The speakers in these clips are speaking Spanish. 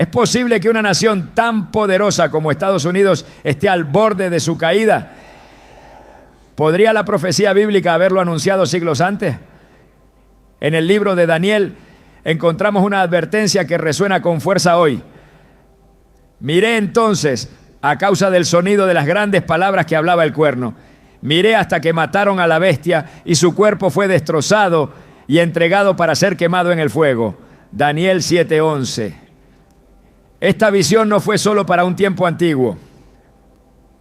¿Es posible que una nación tan poderosa como Estados Unidos esté al borde de su caída? ¿Podría la profecía bíblica haberlo anunciado siglos antes? En el libro de Daniel encontramos una advertencia que resuena con fuerza hoy. Miré entonces, a causa del sonido de las grandes palabras que hablaba el cuerno, miré hasta que mataron a la bestia y su cuerpo fue destrozado y entregado para ser quemado en el fuego. Daniel 7:11. Esta visión no fue solo para un tiempo antiguo.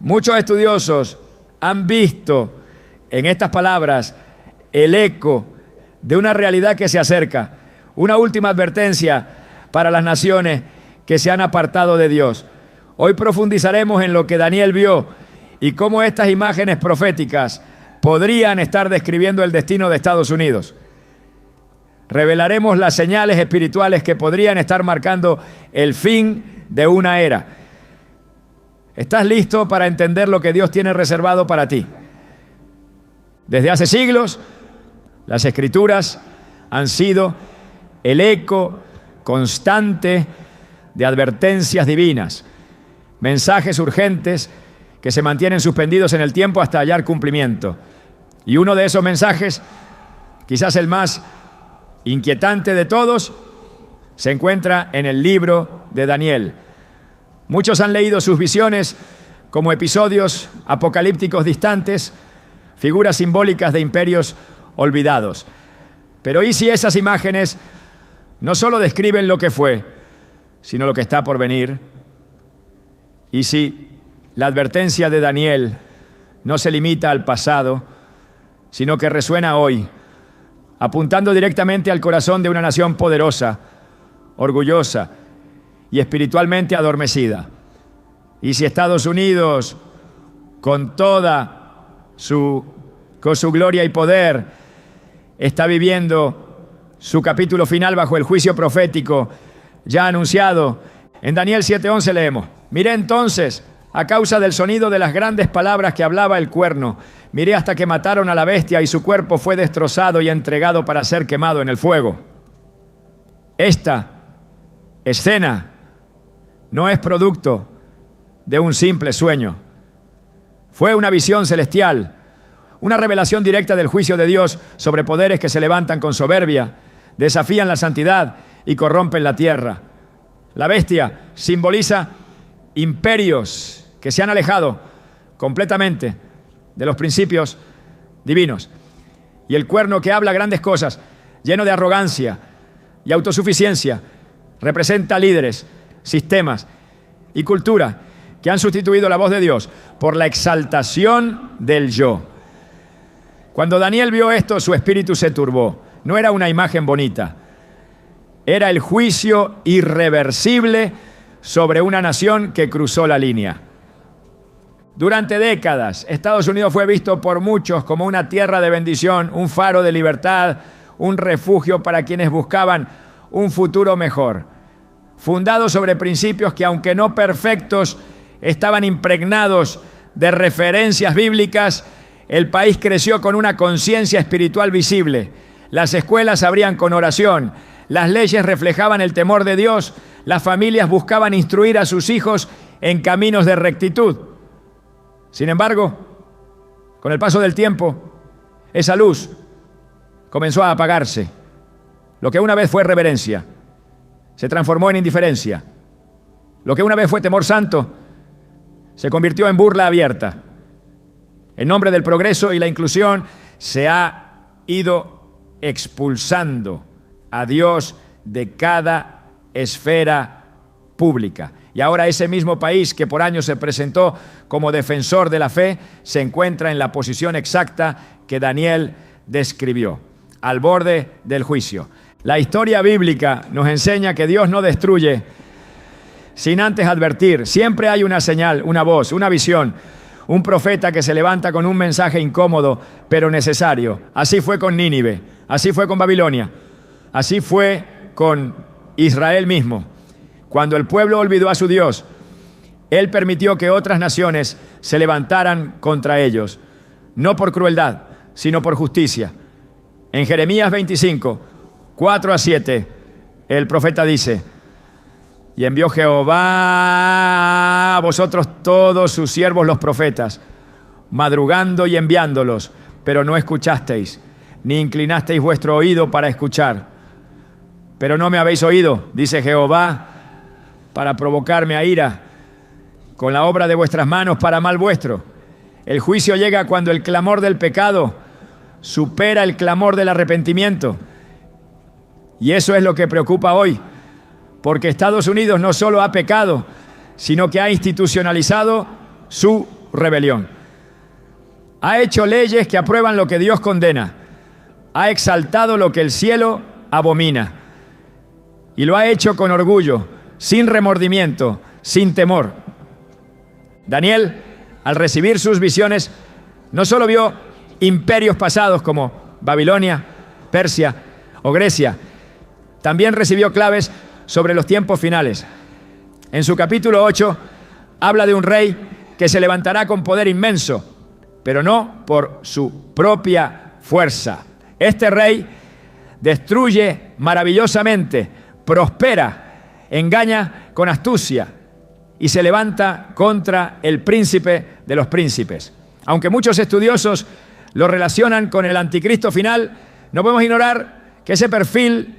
Muchos estudiosos han visto en estas palabras el eco de una realidad que se acerca, una última advertencia para las naciones que se han apartado de Dios. Hoy profundizaremos en lo que Daniel vio y cómo estas imágenes proféticas podrían estar describiendo el destino de Estados Unidos. Revelaremos las señales espirituales que podrían estar marcando el fin de una era. ¿Estás listo para entender lo que Dios tiene reservado para ti? Desde hace siglos, las Escrituras han sido el eco constante de advertencias divinas, mensajes urgentes que se mantienen suspendidos en el tiempo hasta hallar cumplimiento. Y uno de esos mensajes, quizás el más inquietante de todos, se encuentra en el libro de Daniel. Muchos han leído sus visiones como episodios apocalípticos distantes, figuras simbólicas de imperios olvidados. Pero ¿y si esas imágenes no solo describen lo que fue, sino lo que está por venir? ¿Y si la advertencia de Daniel no se limita al pasado, sino que resuena hoy, apuntando directamente al corazón de una nación poderosa, orgullosa y espiritualmente adormecida? Y si Estados Unidos, con su gloria y poder, está viviendo su capítulo final bajo el juicio profético ya anunciado, en Daniel 7:11 leemos: miré entonces, a causa del sonido de las grandes palabras que hablaba el cuerno, miré hasta que mataron a la bestia y su cuerpo fue destrozado y entregado para ser quemado en el fuego. Esta escena no es producto de un simple sueño. Fue una visión celestial, una revelación directa del juicio de Dios sobre poderes que se levantan con soberbia, desafían la santidad y corrompen la tierra. La bestia simboliza imperios que se han alejado completamente de los principios divinos. Y el cuerno, que habla grandes cosas, lleno de arrogancia y autosuficiencia, representa líderes, sistemas y cultura que han sustituido la voz de Dios por la exaltación del yo. Cuando Daniel vio esto, su espíritu se turbó. No era una imagen bonita, era el juicio irreversible sobre una nación que cruzó la línea. Durante décadas, Estados Unidos fue visto por muchos como una tierra de bendición, un faro de libertad, un refugio para quienes buscaban un futuro mejor, fundado sobre principios que, aunque no perfectos, estaban impregnados de referencias bíblicas. El país creció con una conciencia espiritual visible. Las escuelas abrían con oración, las leyes reflejaban el temor de Dios, las familias buscaban instruir a sus hijos en caminos de rectitud. Sin embargo, con el paso del tiempo, esa luz comenzó a apagarse. Lo que una vez fue reverencia se transformó en indiferencia. Lo que una vez fue temor santo se convirtió en burla abierta. En nombre del progreso y la inclusión se ha ido expulsando a Dios de cada esfera pública. Y ahora ese mismo país que por años se presentó como defensor de la fe se encuentra en la posición exacta que Daniel describió, al borde del juicio. La historia bíblica nos enseña que Dios no destruye sin antes advertir. Siempre hay una señal, una voz, una visión, un profeta que se levanta con un mensaje incómodo pero necesario. Así fue con Nínive, así fue con Babilonia, así fue con Israel mismo. Cuando el pueblo olvidó a su Dios, Él permitió que otras naciones se levantaran contra ellos, no por crueldad, sino por justicia. En Jeremías 25, 4-7, el profeta dice: Y envió Jehová a vosotros todos sus siervos los profetas, madrugando y enviándolos, pero no escuchasteis, ni inclinasteis vuestro oído para escuchar. Pero no me habéis oído, dice Jehová, para provocarme a ira, con la obra de vuestras manos para mal vuestro. El juicio llega cuando el clamor del pecado supera el clamor del arrepentimiento. Y eso es lo que preocupa hoy, porque Estados Unidos no solo ha pecado, sino que ha institucionalizado su rebelión. Ha hecho leyes que aprueban lo que Dios condena. Ha exaltado lo que el cielo abomina. Y lo ha hecho con orgullo, sin remordimiento, sin temor. Daniel, al recibir sus visiones, no solo vio imperios pasados como Babilonia, Persia o Grecia, también recibió claves sobre los tiempos finales. En su capítulo 8 habla de un rey que se levantará con poder inmenso, pero no por su propia fuerza. Este rey destruye maravillosamente, prospera, engaña con astucia y se levanta contra el príncipe de los príncipes. Aunque muchos estudiosos lo relacionan con el anticristo final, no podemos ignorar que ese perfil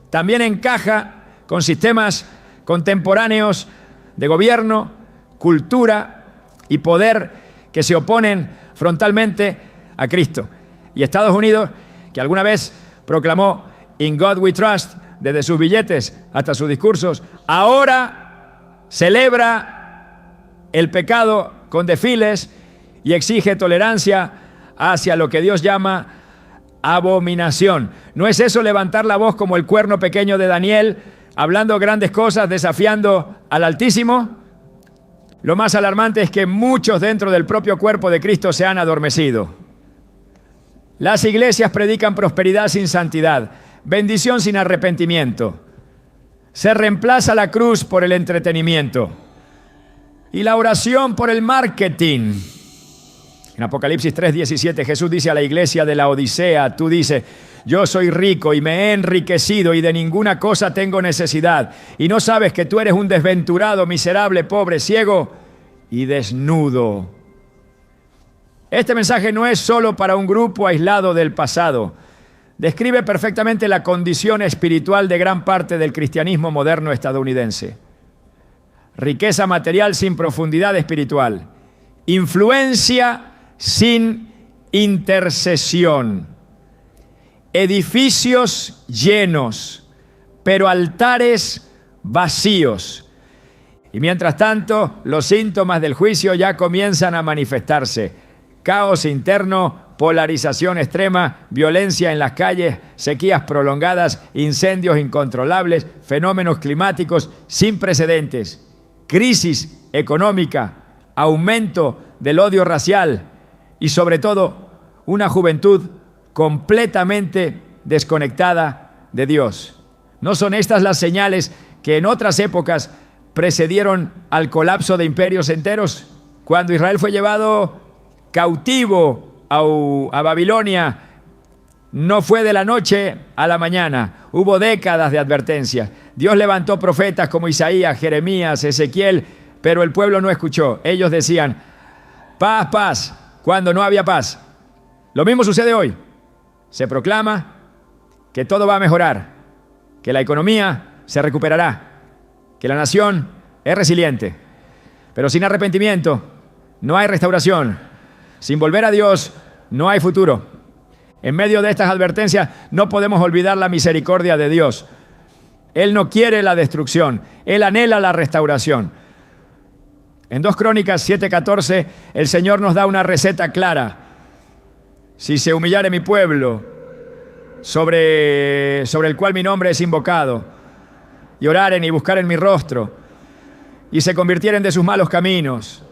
también encaja con sistemas contemporáneos de gobierno, cultura y poder que se oponen frontalmente a Cristo. Y Estados Unidos, que alguna vez proclamó "In God we trust", desde sus billetes hasta sus discursos, ahora celebra el pecado con desfiles y exige tolerancia hacia lo que Dios llama abominación. ¿No es eso levantar la voz como el cuerno pequeño de Daniel, hablando grandes cosas, desafiando al Altísimo? Lo más alarmante es que muchos dentro del propio cuerpo de Cristo se han adormecido. Las iglesias predican prosperidad sin santidad, bendición sin arrepentimiento. Se reemplaza la cruz por el entretenimiento y la oración por el marketing. En Apocalipsis 3:17 Jesús dice a la iglesia de la Odisea, tú dices, yo soy rico y me he enriquecido y de ninguna cosa tengo necesidad. Y no sabes que tú eres un desventurado, miserable, pobre, ciego y desnudo. Este mensaje no es solo para un grupo aislado del pasado. Describe perfectamente la condición espiritual de gran parte del cristianismo moderno estadounidense. Riqueza material sin profundidad espiritual. Influencia sin intercesión. Edificios llenos, pero altares vacíos. Y mientras tanto, los síntomas del juicio ya comienzan a manifestarse. Caos interno, polarización extrema, violencia en las calles, sequías prolongadas, incendios incontrolables, fenómenos climáticos sin precedentes, crisis económica, aumento del odio racial y sobre todo una juventud completamente desconectada de Dios. ¿No son estas las señales que en otras épocas precedieron al colapso de imperios enteros? Cuando Israel fue llevado cautivo a Babilonia, no fue de la noche a la mañana. Hubo décadas de advertencia. Dios levantó profetas como Isaías, Jeremías, Ezequiel, pero el pueblo no escuchó. Ellos decían, paz, paz, cuando no había paz. Lo mismo sucede hoy. Se proclama que todo va a mejorar, que la economía se recuperará, que la nación es resiliente. Pero sin arrepentimiento no hay restauración. Sin volver a Dios no hay futuro. En medio de estas advertencias no podemos olvidar la misericordia de Dios. Él no quiere la destrucción, Él anhela la restauración. En 2 Crónicas 7:14 el Señor nos da una receta clara. Si se humillare mi pueblo, sobre el cual mi nombre es invocado, y oraren y buscaren mi rostro, y se convirtieren de sus malos caminos,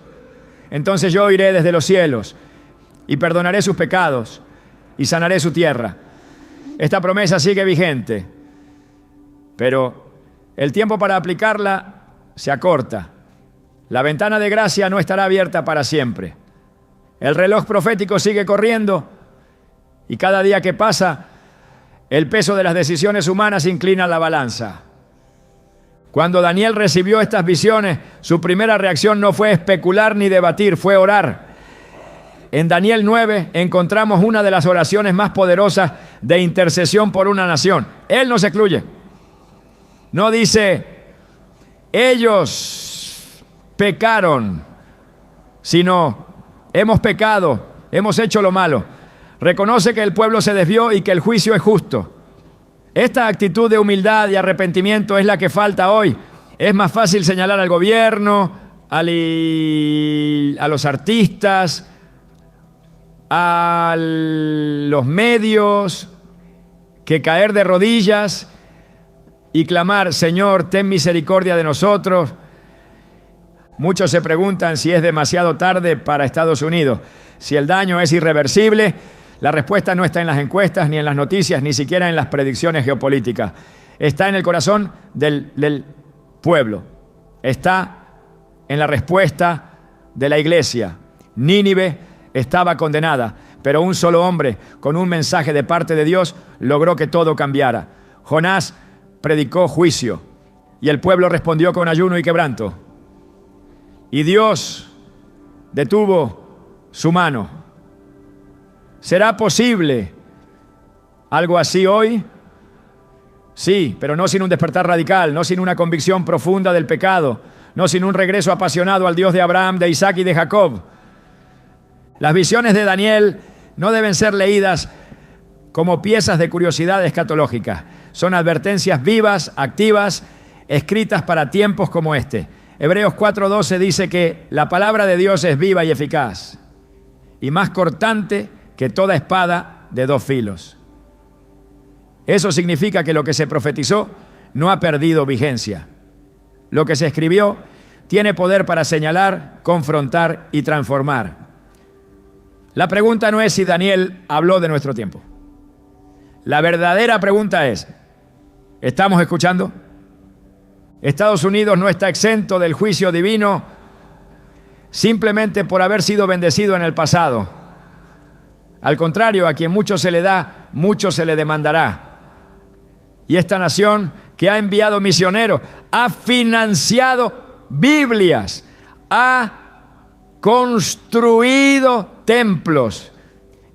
entonces yo iré desde los cielos, y perdonaré sus pecados, y sanaré su tierra. Esta promesa sigue vigente, pero el tiempo para aplicarla se acorta. La ventana de gracia no estará abierta para siempre. El reloj profético sigue corriendo y cada día que pasa, el peso de las decisiones humanas inclina la balanza. Cuando Daniel recibió estas visiones, su primera reacción no fue especular ni debatir, fue orar. En Daniel 9 encontramos una de las oraciones más poderosas de intercesión por una nación. Él no se excluye. No dice, ellos pecaron, sino, hemos pecado, hemos hecho lo malo. Reconoce que el pueblo se desvió y que el juicio es justo. Esta actitud de humildad y arrepentimiento es la que falta hoy. Es más fácil señalar al gobierno, a los artistas, a los medios, que caer de rodillas y clamar, Señor, ten misericordia de nosotros. Muchos se preguntan si es demasiado tarde para Estados Unidos, si el daño es irreversible. La respuesta no está en las encuestas, ni en las noticias, ni siquiera en las predicciones geopolíticas. Está en el corazón del pueblo. Está en la respuesta de la iglesia. Nínive estaba condenada, pero un solo hombre, con un mensaje de parte de Dios, logró que todo cambiara. Jonás predicó juicio, y el pueblo respondió con ayuno y quebranto. Y Dios detuvo su mano. ¿Será posible algo así hoy? Sí, pero no sin un despertar radical, no sin una convicción profunda del pecado, no sin un regreso apasionado al Dios de Abraham, de Isaac y de Jacob. Las visiones de Daniel no deben ser leídas como piezas de curiosidad escatológica. Son advertencias vivas, activas, escritas para tiempos como este. Hebreos 4:12 dice que la palabra de Dios es viva y eficaz y más cortante que toda espada de dos filos. Eso significa que lo que se profetizó no ha perdido vigencia. Lo que se escribió tiene poder para señalar, confrontar y transformar. La pregunta no es si Daniel habló de nuestro tiempo. La verdadera pregunta es, ¿estamos escuchando? Estados Unidos no está exento del juicio divino simplemente por haber sido bendecido en el pasado. Al contrario, a quien mucho se le da, mucho se le demandará. Y esta nación que ha enviado misioneros, ha financiado Biblias, ha construido templos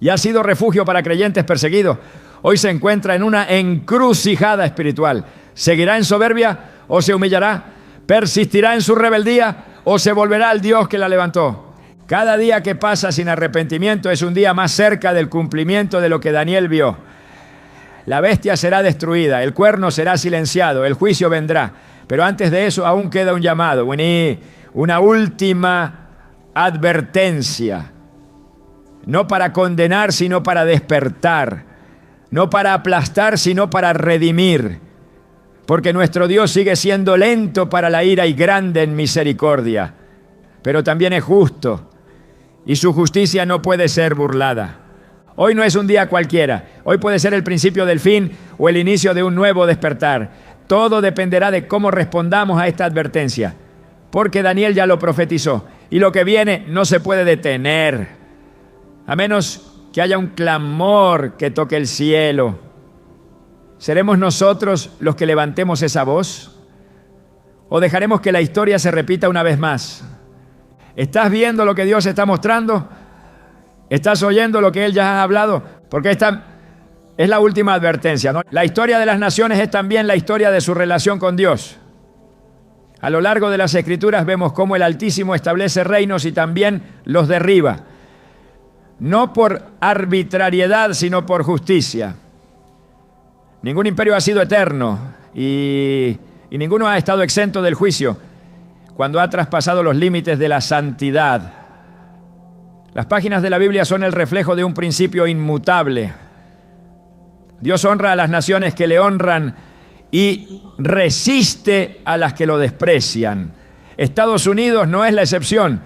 y ha sido refugio para creyentes perseguidos, hoy se encuentra en una encrucijada espiritual. ¿Seguirá en soberbia o se humillará? ¿Persistirá en su rebeldía o se volverá al Dios que la levantó? Cada día que pasa sin arrepentimiento es un día más cerca del cumplimiento de lo que Daniel vio. La bestia será destruida, el cuerno será silenciado, el juicio vendrá. Pero antes de eso aún queda un llamado, una última advertencia. No para condenar, sino para despertar. No para aplastar, sino para redimir. Porque nuestro Dios sigue siendo lento para la ira y grande en misericordia. Pero también es justo. Y su justicia no puede ser burlada. Hoy no es un día cualquiera. Hoy puede ser el principio del fin o el inicio de un nuevo despertar. Todo dependerá de cómo respondamos a esta advertencia. Porque Daniel ya lo profetizó. Y lo que viene no se puede detener. A menos que haya un clamor que toque el cielo. ¿Seremos nosotros los que levantemos esa voz? ¿O dejaremos que la historia se repita una vez más? ¿Estás viendo lo que Dios está mostrando? ¿Estás oyendo lo que Él ya ha hablado? Porque esta es la última advertencia, ¿no? La historia de las naciones es también la historia de su relación con Dios. A lo largo de las Escrituras vemos cómo el Altísimo establece reinos y también los derriba. No por arbitrariedad, sino por justicia. Ningún imperio ha sido eterno y ninguno ha estado exento del juicio cuando ha traspasado los límites de la santidad. Las páginas de la Biblia son el reflejo de un principio inmutable. Dios honra a las naciones que le honran y resiste a las que lo desprecian. Estados Unidos no es la excepción.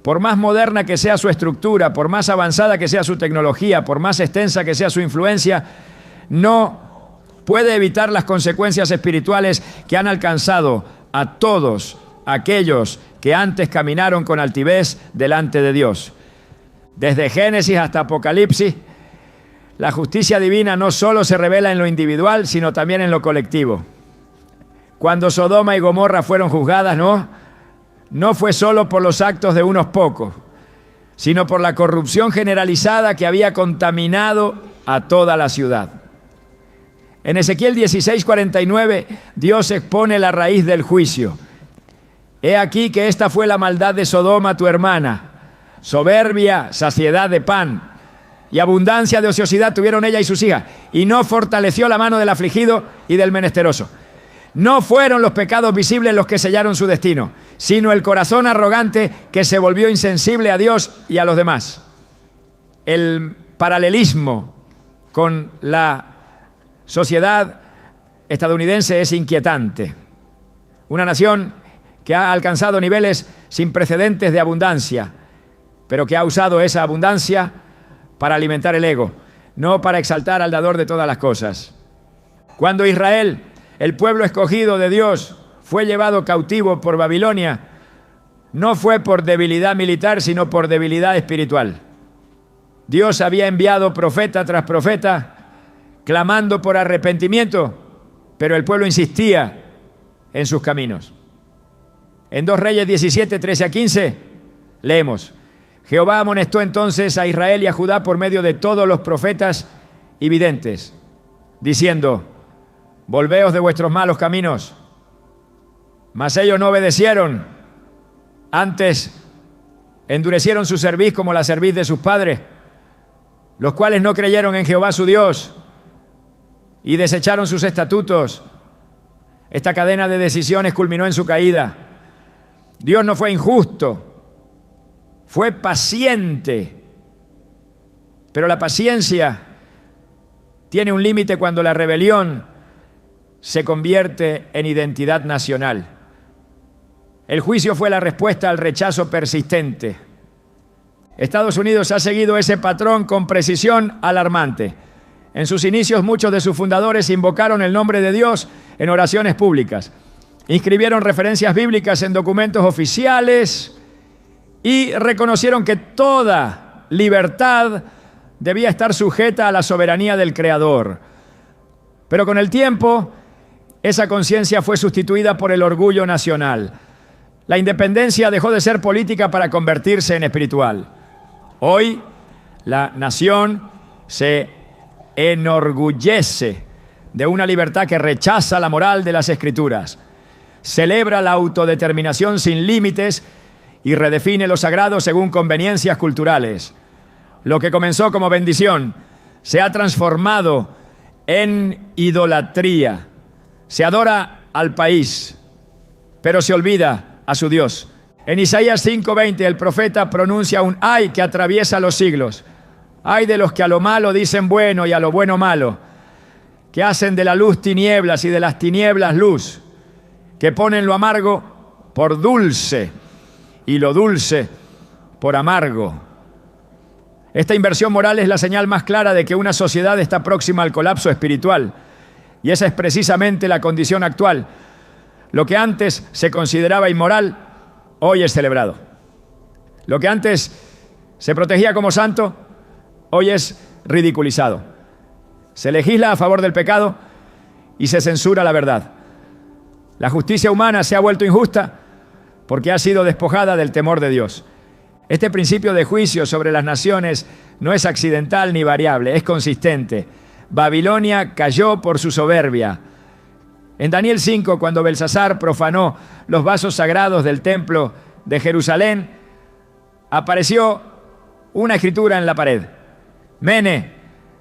Por más moderna que sea su estructura, por más avanzada que sea su tecnología, por más extensa que sea su influencia, no puede evitar las consecuencias espirituales que han alcanzado a todos aquellos que antes caminaron con altivez delante de Dios. Desde Génesis hasta Apocalipsis, la justicia divina no solo se revela en lo individual, sino también en lo colectivo. cuando Sodoma y Gomorra fueron juzgadas, no fue solo por los actos de unos pocos, sino por la corrupción generalizada que había contaminado a toda la ciudad. En Ezequiel 16:49, Dios expone la raíz del juicio. He aquí que esta fue la maldad de Sodoma, tu hermana. Soberbia, saciedad de pan y abundancia de ociosidad tuvieron ella y sus hijas, y no fortaleció la mano del afligido y del menesteroso. No fueron los pecados visibles los que sellaron su destino, sino el corazón arrogante que se volvió insensible a Dios y a los demás. El paralelismo con la sociedad estadounidense es inquietante. Una nación que ha alcanzado niveles sin precedentes de abundancia, pero que ha usado esa abundancia para alimentar el ego, no para exaltar al dador de todas las cosas. Cuando Israel, el pueblo escogido de Dios, fue llevado cautivo por Babilonia, no fue por debilidad militar, sino por debilidad espiritual. Dios había enviado profeta tras profeta, clamando por arrepentimiento, pero el pueblo insistía en sus caminos. En 2 Reyes 17, 13 a 15, leemos: Jehová amonestó entonces a Israel y a Judá por medio de todos los profetas y videntes, diciendo: volveos de vuestros malos caminos. Mas ellos no obedecieron, antes endurecieron su cerviz como la cerviz de sus padres, los cuales no creyeron en Jehová su Dios y desecharon sus estatutos. Esta cadena de decisiones culminó en su caída. Dios no fue injusto, fue paciente, pero la paciencia tiene un límite cuando la rebelión se convierte en identidad nacional. El juicio fue la respuesta al rechazo persistente. Estados Unidos ha seguido ese patrón con precisión alarmante. En sus inicios, muchos de sus fundadores invocaron el nombre de Dios en oraciones públicas, inscribieron referencias bíblicas en documentos oficiales y reconocieron que toda libertad debía estar sujeta a la soberanía del Creador. Pero con el tiempo, esa conciencia fue sustituida por el orgullo nacional. La independencia dejó de ser política para convertirse en espiritual. Hoy, la nación se enorgullece de una libertad que rechaza la moral de las Escrituras, celebra la autodeterminación sin límites y redefine lo sagrado según conveniencias culturales. Lo que comenzó como bendición se ha transformado en idolatría. Se adora al país, pero se olvida a su Dios. En Isaías 5:20 el profeta pronuncia un ay que atraviesa los siglos. Ay de los que a lo malo dicen bueno y a lo bueno malo, que hacen de la luz tinieblas y de las tinieblas luz, que ponen lo amargo por dulce y lo dulce por amargo. Esta inversión moral es la señal más clara de que una sociedad está próxima al colapso espiritual, y esa es precisamente la condición actual. Lo que antes se consideraba inmoral, hoy es celebrado. Lo que antes se protegía como santo, hoy es ridiculizado. Se legisla a favor del pecado y se censura la verdad. La justicia humana se ha vuelto injusta porque ha sido despojada del temor de Dios. Este principio de juicio sobre las naciones no es accidental ni variable, es consistente. Babilonia cayó por su soberbia. En Daniel 5, cuando Belsasar profanó los vasos sagrados del templo de Jerusalén, apareció una escritura en la pared: Mene,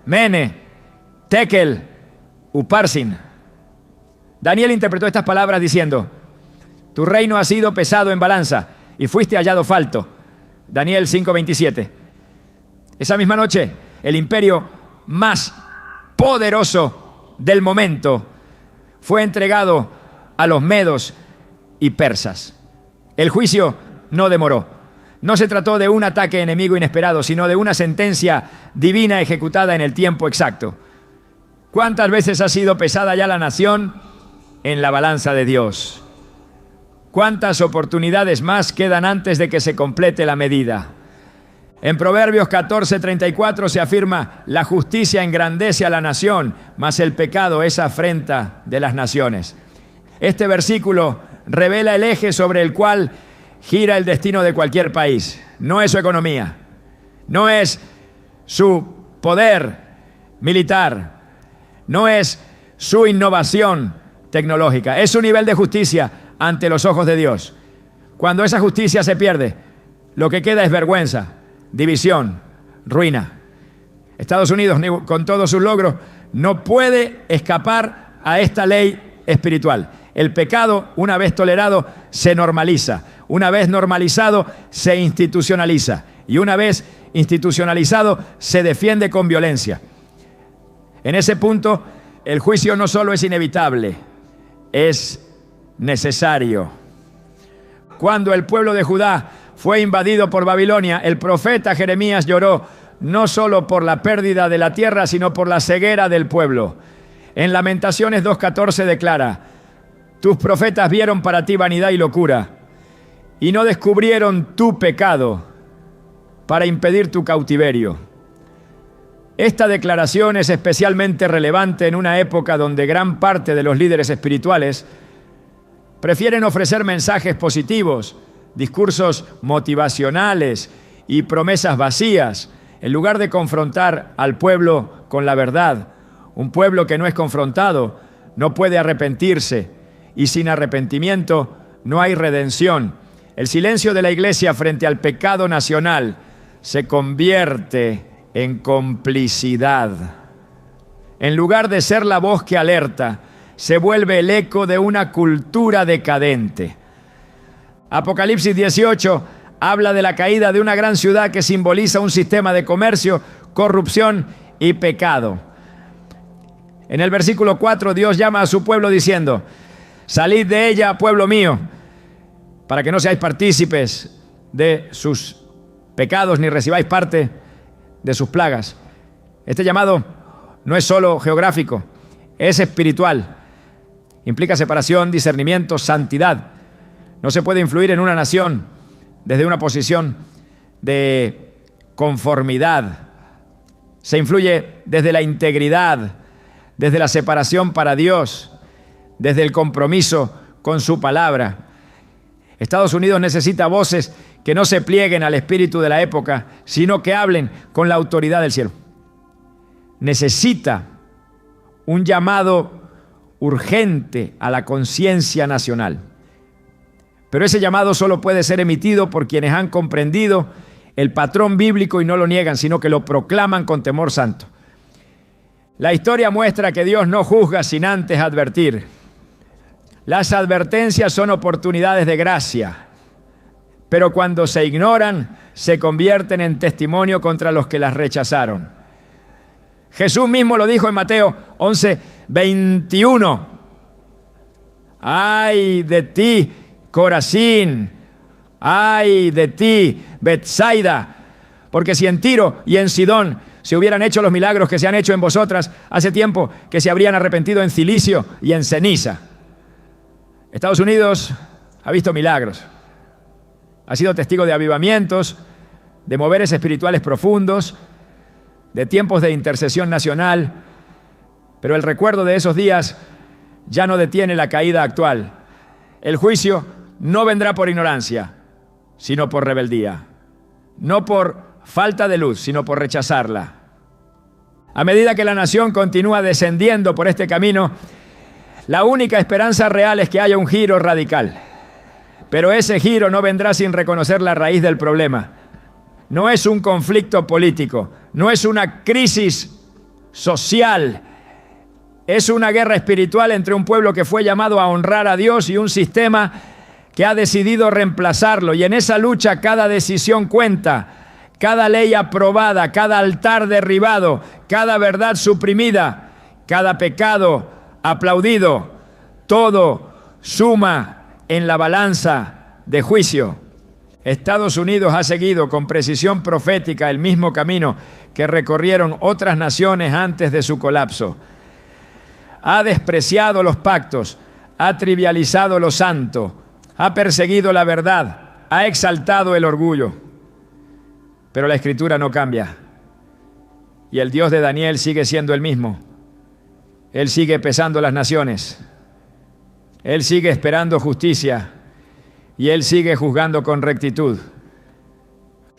Mene, Tekel, Uparsin. Daniel interpretó estas palabras diciendo: tu reino ha sido pesado en balanza y fuiste hallado falto. Daniel 5:27. Esa misma noche, el imperio más poderoso del momento fue entregado a los medos y persas. El juicio no demoró. No se trató de un ataque enemigo inesperado, sino de una sentencia divina ejecutada en el tiempo exacto. ¿Cuántas veces ha sido pesada ya la nación en la balanza de Dios? ¿Cuántas oportunidades más quedan antes de que se complete la medida? En Proverbios 14:34 se afirma: la justicia engrandece a la nación, mas el pecado es afrenta de las naciones. Este versículo revela el eje sobre el cual gira el destino de cualquier país. No es su economía, no es su poder militar, no es su innovación tecnológica, es su nivel de justicia ante los ojos de Dios. Cuando esa justicia se pierde, lo que queda es vergüenza, división, ruina. Estados Unidos, con todos sus logros, no puede escapar a esta ley espiritual. El pecado, una vez tolerado, se normaliza. Una vez normalizado, se institucionaliza. Y una vez institucionalizado, se defiende con violencia. En ese punto, el juicio no solo es inevitable, es necesario. Cuando el pueblo de Judá fue invadido por Babilonia, el profeta Jeremías lloró no solo por la pérdida de la tierra, sino por la ceguera del pueblo. En Lamentaciones 2:14 declara: tus profetas vieron para ti vanidad y locura, y no descubrieron tu pecado para impedir tu cautiverio. Esta declaración es especialmente relevante en una época donde gran parte de los líderes espirituales prefieren ofrecer mensajes positivos, discursos motivacionales y promesas vacías, en lugar de confrontar al pueblo con la verdad. Un pueblo que no es confrontado no puede arrepentirse, y sin arrepentimiento no hay redención. El silencio de la iglesia frente al pecado nacional se convierte en complicidad. En lugar de ser la voz que alerta, se vuelve el eco de una cultura decadente. Apocalipsis 18 habla de la caída de una gran ciudad que simboliza un sistema de comercio, corrupción y pecado. En el versículo 4, Dios llama a su pueblo diciendo: salid de ella, pueblo mío, para que no seáis partícipes de sus pecados ni recibáis parte de sus plagas. Este llamado no es solo geográfico, es espiritual. Implica separación, discernimiento, santidad. No se puede influir en una nación desde una posición de conformidad. Se influye desde la integridad, desde la separación para Dios, desde el compromiso con su palabra. Estados Unidos necesita voces que no se plieguen al espíritu de la época, sino que hablen con la autoridad del cielo. Necesita un llamado urgente a la conciencia nacional. Pero ese llamado solo puede ser emitido por quienes han comprendido el patrón bíblico y no lo niegan, sino que lo proclaman con temor santo. La historia muestra que Dios no juzga sin antes advertir. Las advertencias son oportunidades de gracia, pero cuando se ignoran, se convierten en testimonio contra los que las rechazaron. Jesús mismo lo dijo en Mateo 11:21. ¡Ay de ti, Corazín! ¡Ay de ti, Betsaida! Porque si en Tiro y en Sidón se hubieran hecho los milagros que se han hecho en vosotras, hace tiempo que se habrían arrepentido en cilicio y en ceniza. Estados Unidos ha visto milagros. Ha sido testigo de avivamientos, de moveres espirituales profundos, de tiempos de intercesión nacional, pero el recuerdo de esos días ya no detiene la caída actual. El juicio no vendrá por ignorancia, sino por rebeldía. No por falta de luz, sino por rechazarla. A medida que la nación continúa descendiendo por este camino, la única esperanza real es que haya un giro radical. Pero ese giro no vendrá sin reconocer la raíz del problema. No es un conflicto político, no es una crisis social, es una guerra espiritual entre un pueblo que fue llamado a honrar a Dios y un sistema que ha decidido reemplazarlo. Y en esa lucha cada decisión cuenta, cada ley aprobada, cada altar derribado, cada verdad suprimida, cada pecado aplaudido, todo suma en la balanza de juicio. Estados Unidos ha seguido con precisión profética el mismo camino que recorrieron otras naciones antes de su colapso. Ha despreciado los pactos, ha trivializado lo santo, ha perseguido la verdad, ha exaltado el orgullo. Pero la Escritura no cambia. Y el Dios de Daniel sigue siendo el mismo. Él sigue pesando las naciones. Él sigue esperando justicia y Él sigue juzgando con rectitud.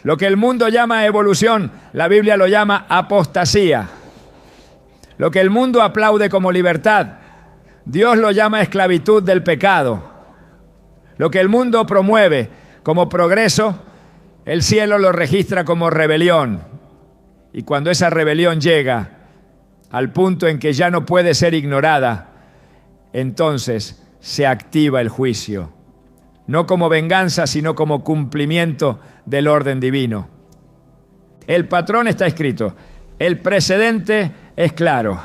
Lo que el mundo llama evolución, la Biblia lo llama apostasía. Lo que el mundo aplaude como libertad, Dios lo llama esclavitud del pecado. Lo que el mundo promueve como progreso, el cielo lo registra como rebelión. Y cuando esa rebelión llega al punto en que ya no puede ser ignorada, entonces se activa el juicio. No como venganza, sino como cumplimiento del orden divino. El patrón está escrito, el precedente es claro.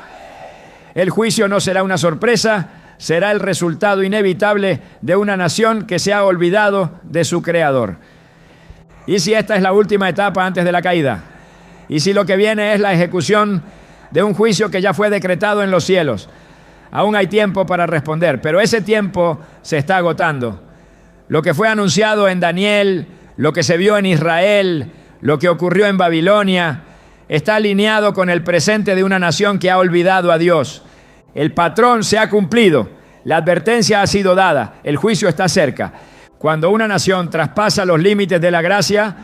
El juicio no será una sorpresa, será el resultado inevitable de una nación que se ha olvidado de su Creador. ¿Y si esta es la última etapa antes de la caída? ¿Y si lo que viene es la ejecución de un juicio que ya fue decretado en los cielos? Aún hay tiempo para responder, pero ese tiempo se está agotando. Lo que fue anunciado en Daniel, lo que se vio en Israel, lo que ocurrió en Babilonia, está alineado con el presente de una nación que ha olvidado a Dios. El patrón se ha cumplido, la advertencia ha sido dada, el juicio está cerca. Cuando una nación traspasa los límites de la gracia,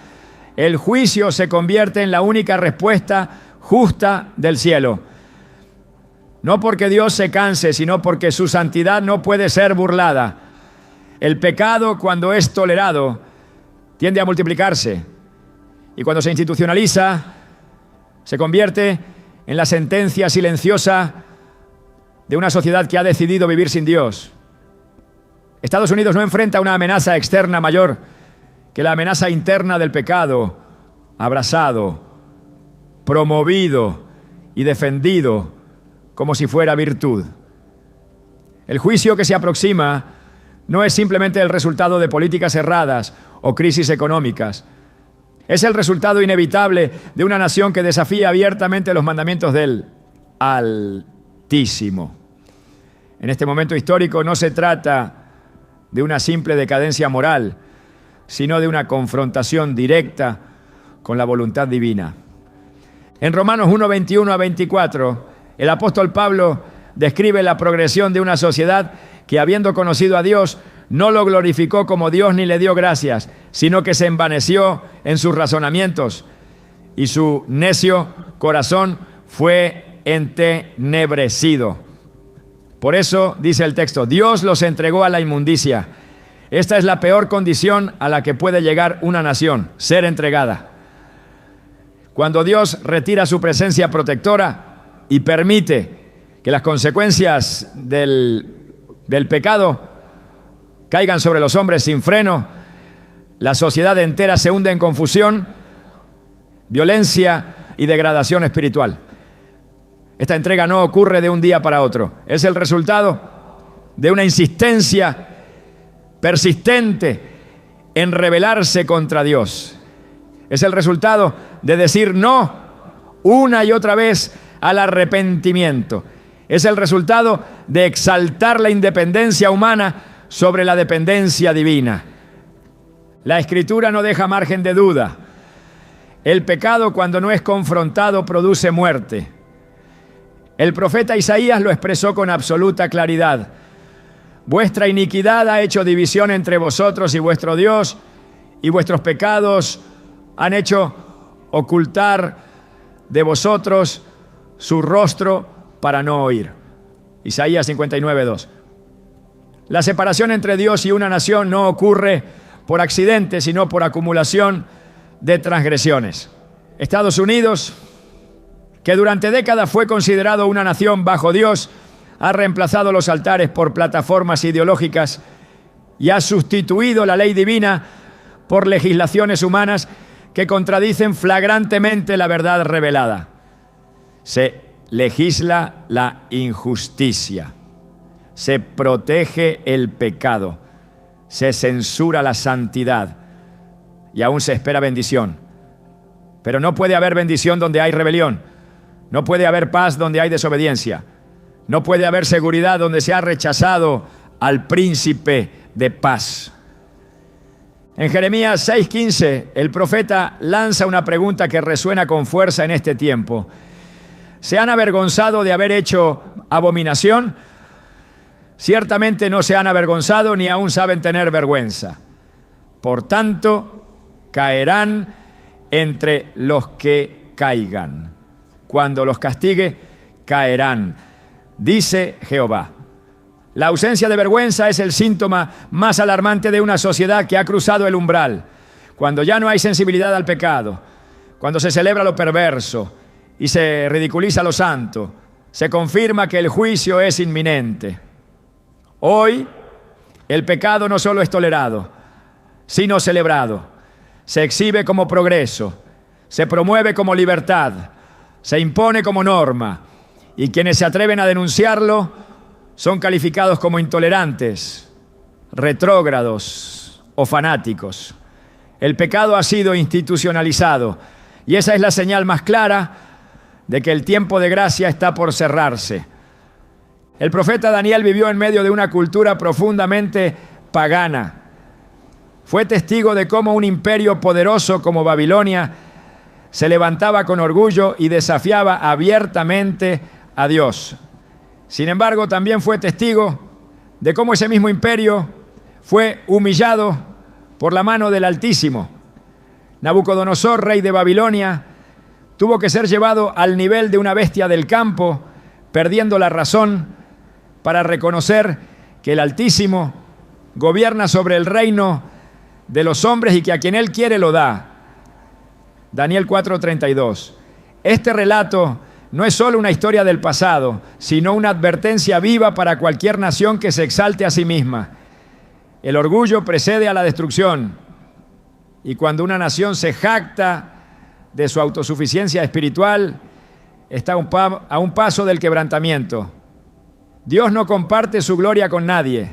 el juicio se convierte en la única respuesta justa del cielo. No porque Dios se canse, sino porque su santidad no puede ser burlada. El pecado, cuando es tolerado, tiende a multiplicarse. Y cuando se institucionaliza, se convierte en la sentencia silenciosa de una sociedad que ha decidido vivir sin Dios. Estados Unidos no enfrenta una amenaza externa mayor que la amenaza interna del pecado, abrazado, promovido y defendido como si fuera virtud. El juicio que se aproxima no es simplemente el resultado de políticas erradas o crisis económicas. Es el resultado inevitable de una nación que desafía abiertamente los mandamientos del Altísimo. En este momento histórico no se trata de una simple decadencia moral, sino de una confrontación directa con la voluntad divina. En Romanos 1, 21 a 24, el apóstol Pablo describe la progresión de una sociedad que, habiendo conocido a Dios, no lo glorificó como Dios ni le dio gracias, sino que se envaneció en sus razonamientos y su necio corazón fue entenebrecido. Por eso, dice el texto, Dios los entregó a la inmundicia. Esta es la peor condición a la que puede llegar una nación, ser entregada. Cuando Dios retira su presencia protectora y permite que las consecuencias del pecado caigan sobre los hombres sin freno, la sociedad entera se hunde en confusión, violencia y degradación espiritual. Esta entrega no ocurre de un día para otro. Es el resultado de una insistencia persistente en rebelarse contra Dios. Es el resultado de decir no una y otra vez al arrepentimiento. Es el resultado de exaltar la independencia humana sobre la dependencia divina. La Escritura no deja margen de duda. El pecado, cuando no es confrontado, produce muerte. El profeta Isaías lo expresó con absoluta claridad. Vuestra iniquidad ha hecho división entre vosotros y vuestro Dios, y vuestros pecados han hecho ocultar de vosotros su rostro para no oír. Isaías 59:2. La separación entre Dios y una nación no ocurre por accidente, sino por acumulación de transgresiones. Estados Unidos, que durante décadas fue considerado una nación bajo Dios, ha reemplazado los altares por plataformas ideológicas y ha sustituido la ley divina por legislaciones humanas que contradicen flagrantemente la verdad revelada. Se legisla la injusticia, se protege el pecado, se censura la santidad y aún se espera bendición. Pero no puede haber bendición donde hay rebelión, no puede haber paz donde hay desobediencia, no puede haber seguridad donde se ha rechazado al príncipe de paz. En Jeremías 6:15, el profeta lanza una pregunta que resuena con fuerza en este tiempo. ¿Se han avergonzado de haber hecho abominación? Ciertamente no se han avergonzado ni aún saben tener vergüenza. Por tanto, caerán entre los que caigan. Cuando los castigue, caerán, dice Jehová. La ausencia de vergüenza es el síntoma más alarmante de una sociedad que ha cruzado el umbral. Cuando ya no hay sensibilidad al pecado, cuando se celebra lo perverso y se ridiculiza lo santo, se confirma que el juicio es inminente. Hoy, el pecado no solo es tolerado, sino celebrado. Se exhibe como progreso, se promueve como libertad, se impone como norma, y quienes se atreven a denunciarlo son calificados como intolerantes, retrógrados o fanáticos. El pecado ha sido institucionalizado, y esa es la señal más clara de que el tiempo de gracia está por cerrarse. El profeta Daniel vivió en medio de una cultura profundamente pagana. Fue testigo de cómo un imperio poderoso como Babilonia se levantaba con orgullo y desafiaba abiertamente a Dios. Sin embargo, también fue testigo de cómo ese mismo imperio fue humillado por la mano del Altísimo. Nabucodonosor, rey de Babilonia, tuvo que ser llevado al nivel de una bestia del campo, perdiendo la razón, para reconocer que el Altísimo gobierna sobre el reino de los hombres y que a quien Él quiere lo da. Daniel 4:32. Este relato no es solo una historia del pasado, sino una advertencia viva para cualquier nación que se exalte a sí misma. El orgullo precede a la destrucción, y cuando una nación se jacta de su autosuficiencia espiritual, está a un paso del quebrantamiento. Dios no comparte su gloria con nadie,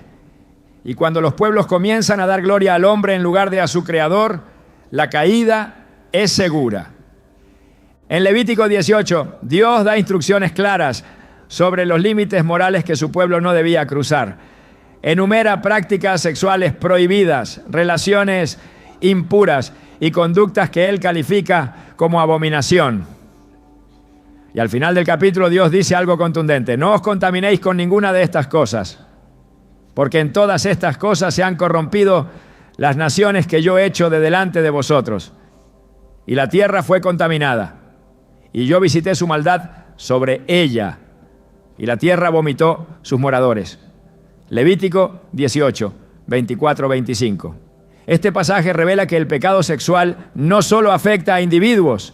y cuando los pueblos comienzan a dar gloria al hombre en lugar de a su Creador, la caída es segura. En Levítico 18, Dios da instrucciones claras sobre los límites morales que su pueblo no debía cruzar. Enumera prácticas sexuales prohibidas, relaciones impuras y conductas que Él califica como abominación. Y al final del capítulo Dios dice algo contundente: no os contaminéis con ninguna de estas cosas, porque en todas estas cosas se han corrompido las naciones que yo he hecho de delante de vosotros. Y la tierra fue contaminada, y yo visité su maldad sobre ella, y la tierra vomitó sus moradores. Levítico 18, 24-25. Este pasaje revela que el pecado sexual no solo afecta a individuos,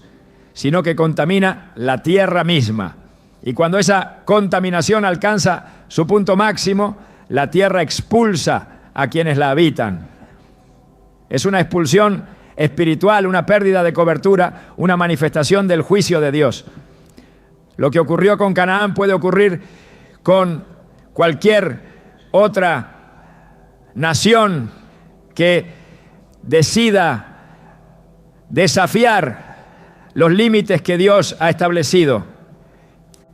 sino que contamina la tierra misma. Y cuando esa contaminación alcanza su punto máximo, la tierra expulsa a quienes la habitan. Es una expulsión espiritual, una pérdida de cobertura, una manifestación del juicio de Dios. Lo que ocurrió con Canaán puede ocurrir con cualquier otra nación que decida desafiar los límites que Dios ha establecido.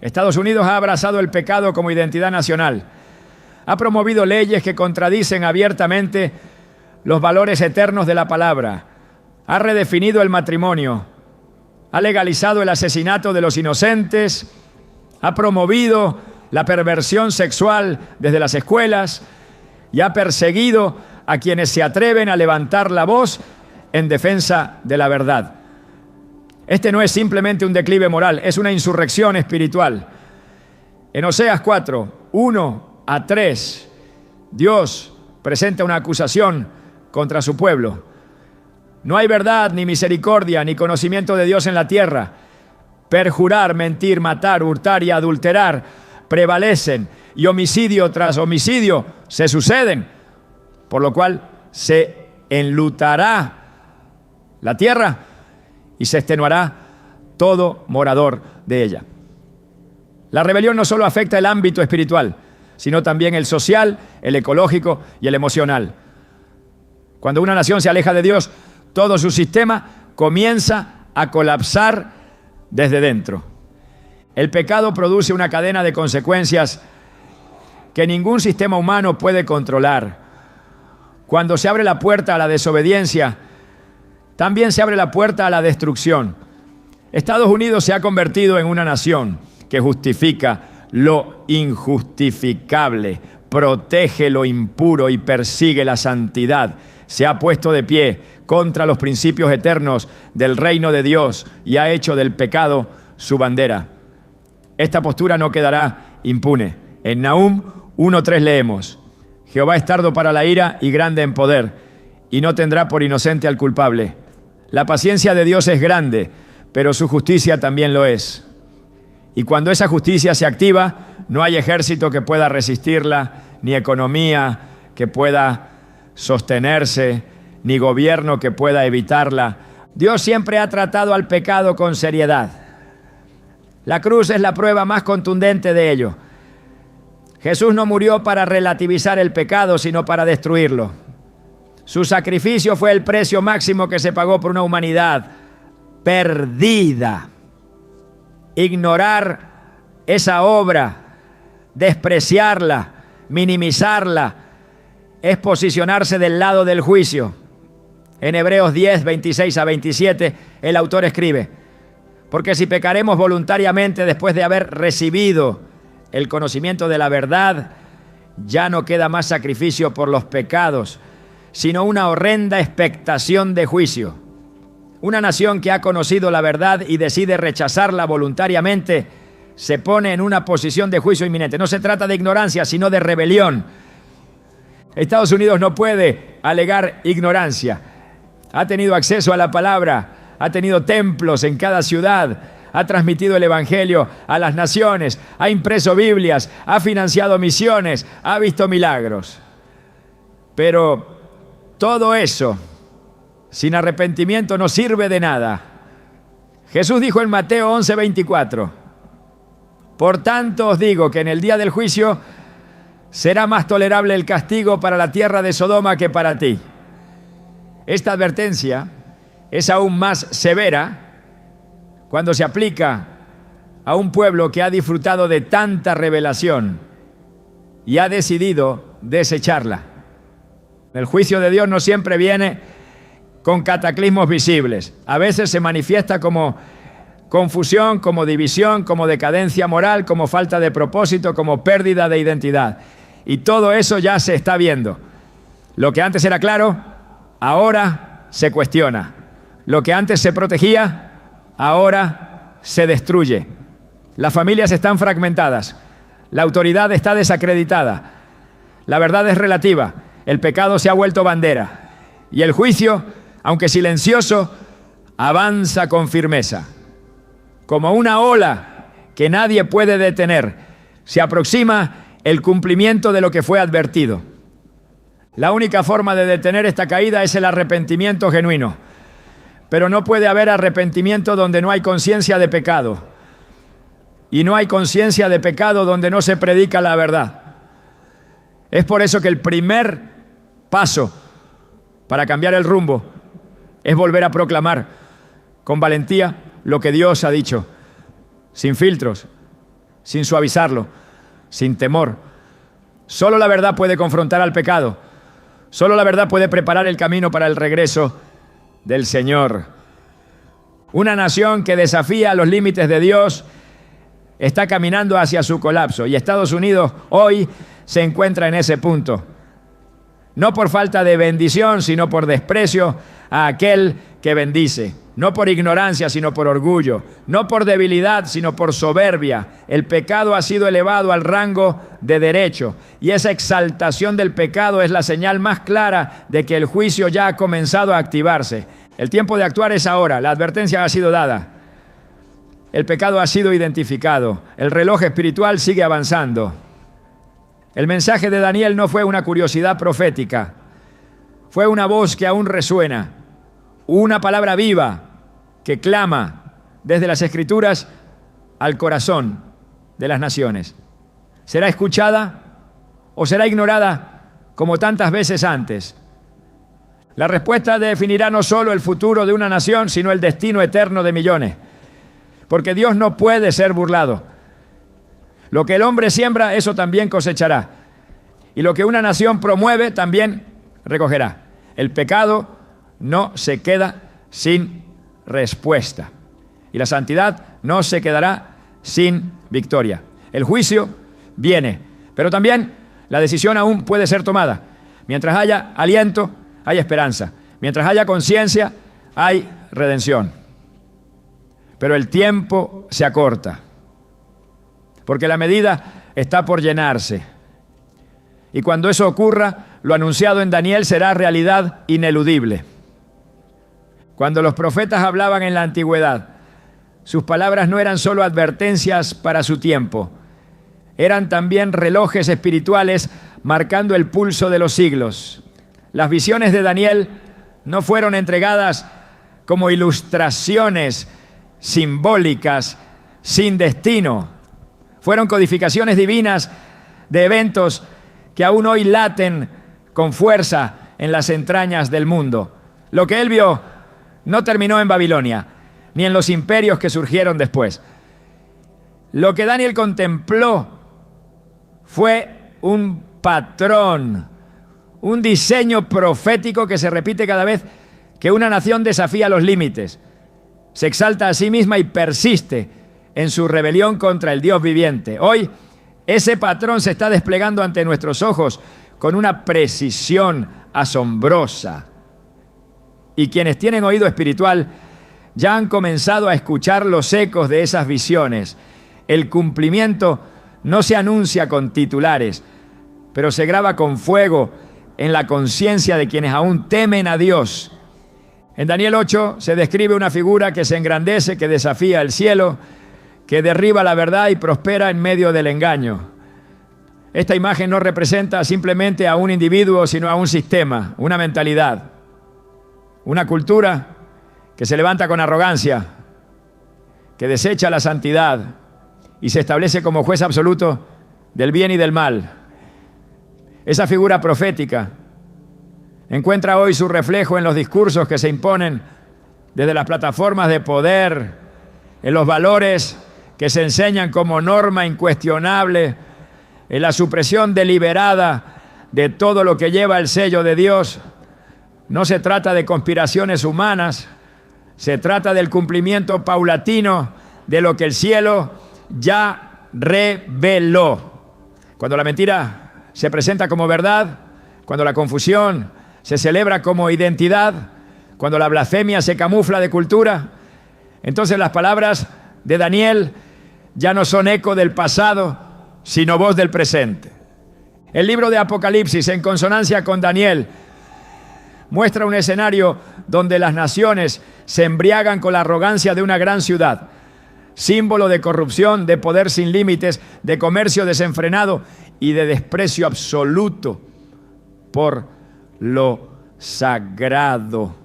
Estados Unidos ha abrazado el pecado como identidad nacional. Ha promovido leyes que contradicen abiertamente los valores eternos de la palabra. Ha redefinido el matrimonio. Ha legalizado el asesinato de los inocentes. Ha promovido la perversión sexual desde las escuelas y ha perseguido a quienes se atreven a levantar la voz en defensa de la verdad. Este no es simplemente un declive moral, es una insurrección espiritual. En Oseas 4, 1-3, Dios presenta una acusación contra su pueblo. No hay verdad, ni misericordia, ni conocimiento de Dios en la tierra. Perjurar, mentir, matar, hurtar y adulterar prevalecen, y homicidio tras homicidio se suceden, por lo cual se enlutará la tierra y se extenuará todo morador de ella. La rebelión no solo afecta el ámbito espiritual, sino también el social, el ecológico y el emocional. Cuando una nación se aleja de Dios, todo su sistema comienza a colapsar desde dentro. El pecado produce una cadena de consecuencias que ningún sistema humano puede controlar. Cuando se abre la puerta a la desobediencia, también se abre la puerta a la destrucción. Estados Unidos se ha convertido en una nación que justifica lo injustificable protege lo impuro y persigue la santidad. Se ha puesto de pie contra los principios eternos del reino de Dios y ha hecho del pecado su bandera. Esta postura no quedará impune. En Nahum 1:3 leemos: Jehová es tardo para la ira y grande en poder, y no tendrá por inocente al culpable. La paciencia de Dios es grande, pero su justicia también lo es. Y cuando esa justicia se activa, no hay ejército que pueda resistirla, ni economía que pueda sostenerse, ni gobierno que pueda evitarla. Dios siempre ha tratado al pecado con seriedad. La cruz es la prueba más contundente de ello. Jesús no murió para relativizar el pecado, sino para destruirlo. Su sacrificio fue el precio máximo que se pagó por una humanidad perdida. Ignorar esa obra, despreciarla, minimizarla, es posicionarse del lado del juicio. En Hebreos 10, 26 a 27, el autor escribe: porque si pecaremos voluntariamente después de haber recibido el conocimiento de la verdad, ya no queda más sacrificio por los pecados, sino una horrenda expectación de juicio. Una nación que ha conocido la verdad y decide rechazarla voluntariamente se pone en una posición de juicio inminente. No se trata de ignorancia, sino de rebelión. Estados Unidos no puede alegar ignorancia. Ha tenido acceso a la palabra, ha tenido templos en cada ciudad, ha transmitido el evangelio a las naciones, ha impreso Biblias, ha financiado misiones, ha visto milagros. Pero todo eso, sin arrepentimiento, no sirve de nada. Jesús dijo en Mateo 11:24: por tanto os digo que en el día del juicio será más tolerable el castigo para la tierra de Sodoma que para ti. Esta advertencia es aún más severa cuando se aplica a un pueblo que ha disfrutado de tanta revelación y ha decidido desecharla. El juicio de Dios no siempre viene con cataclismos visibles. A veces se manifiesta como confusión, como división, como decadencia moral, como falta de propósito, como pérdida de identidad. Y todo eso ya se está viendo. Lo que antes era claro, ahora se cuestiona. Lo que antes se protegía, ahora se destruye. Las familias están fragmentadas. La autoridad está desacreditada. La verdad es relativa. El pecado se ha vuelto bandera. Y el juicio, aunque silencioso, avanza con firmeza. Como una ola que nadie puede detener, se aproxima el cumplimiento de lo que fue advertido. La única forma de detener esta caída es el arrepentimiento genuino. Pero no puede haber arrepentimiento donde no hay conciencia de pecado. Y no hay conciencia de pecado donde no se predica la verdad. Es por eso que el primer paso para cambiar el rumbo es volver a proclamar con valentía lo que Dios ha dicho, sin filtros, sin suavizarlo, sin temor. Solo la verdad puede confrontar al pecado. Solo la verdad puede preparar el camino para el regreso del Señor. Una nación que desafía los límites de Dios está caminando hacia su colapso, y Estados Unidos hoy se encuentra en ese punto. No por falta de bendición, sino por desprecio a aquel que bendice. No por ignorancia, sino por orgullo. No por debilidad, sino por soberbia. El pecado ha sido elevado al rango de derecho. Y esa exaltación del pecado es la señal más clara de que el juicio ya ha comenzado a activarse. El tiempo de actuar es ahora. La advertencia ha sido dada. El pecado ha sido identificado. El reloj espiritual sigue avanzando. El mensaje de Daniel no fue una curiosidad profética. Fue una voz que aún resuena. Una palabra viva que clama desde las Escrituras al corazón de las naciones. ¿Será escuchada o será ignorada como tantas veces antes? La respuesta definirá no solo el futuro de una nación, sino el destino eterno de millones. Porque Dios no puede ser burlado. Lo que el hombre siembra, eso también cosechará. Y lo que una nación promueve, también recogerá. El pecado no se queda sin respuesta. Y la santidad no se quedará sin victoria. El juicio viene, pero también La decisión aún puede ser tomada. Mientras haya aliento, hay esperanza. Mientras haya conciencia, hay redención. Pero el tiempo se acorta, porque la medida está por llenarse. Y cuando eso ocurra, lo anunciado en Daniel será realidad ineludible. Cuando los profetas hablaban en la antigüedad, sus palabras no eran solo advertencias para su tiempo, eran también relojes espirituales marcando el pulso de los siglos. Las visiones de Daniel no fueron entregadas como ilustraciones simbólicas sin destino. Fueron codificaciones divinas de eventos que aún hoy laten con fuerza en las entrañas del mundo. Lo que él vio no terminó en Babilonia, ni en los imperios que surgieron después. Lo que Daniel contempló fue un patrón, un diseño profético que se repite cada vez que una nación desafía los límites, se exalta a sí misma y persiste en su rebelión contra el Dios viviente. Hoy, ese patrón se está desplegando ante nuestros ojos con una precisión asombrosa. Y quienes tienen oído espiritual ya han comenzado a escuchar los ecos de esas visiones. El cumplimiento no se anuncia con titulares, pero se graba con fuego en la conciencia de quienes aún temen a Dios. En Daniel 8 se describe una figura que se engrandece, que desafía el cielo, que derriba la verdad y prospera en medio del engaño. Esta imagen no representa simplemente a un individuo, sino a un sistema, una mentalidad, una cultura que se levanta con arrogancia, que desecha la santidad y se establece como juez absoluto del bien y del mal. Esa figura profética encuentra hoy su reflejo en los discursos que se imponen desde las plataformas de poder, en los valores que se enseñan como norma incuestionable, en la supresión deliberada de todo lo que lleva el sello de Dios. No se trata de conspiraciones humanas, se trata del cumplimiento paulatino de lo que el cielo ya reveló. Cuando la mentira se presenta como verdad, cuando la confusión se celebra como identidad, cuando la blasfemia se camufla de cultura, entonces las palabras de Daniel ya no son eco del pasado, sino voz del presente. El libro de Apocalipsis, en consonancia con Daniel, muestra un escenario donde las naciones se embriagan con la arrogancia de una gran ciudad, símbolo de corrupción, de poder sin límites, de comercio desenfrenado y de desprecio absoluto por lo sagrado.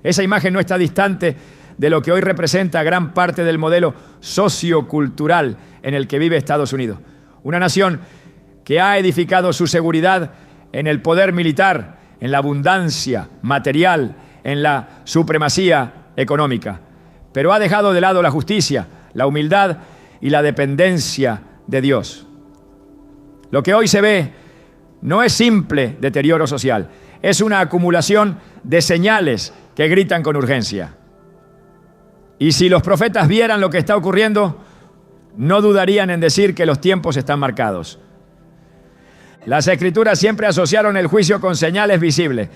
Esa imagen no está distante de lo que hoy representa gran parte del modelo sociocultural en el que vive Estados Unidos. Una nación que ha edificado su seguridad en el poder militar, en la abundancia material, en la supremacía económica, pero ha dejado de lado la justicia, la humildad y la dependencia de Dios. Lo que hoy se ve no es simple deterioro social, es una acumulación de señales que gritan con urgencia. Y si los profetas vieran lo que está ocurriendo, no dudarían en decir que los tiempos están marcados. Las Escrituras siempre asociaron el juicio con señales visibles.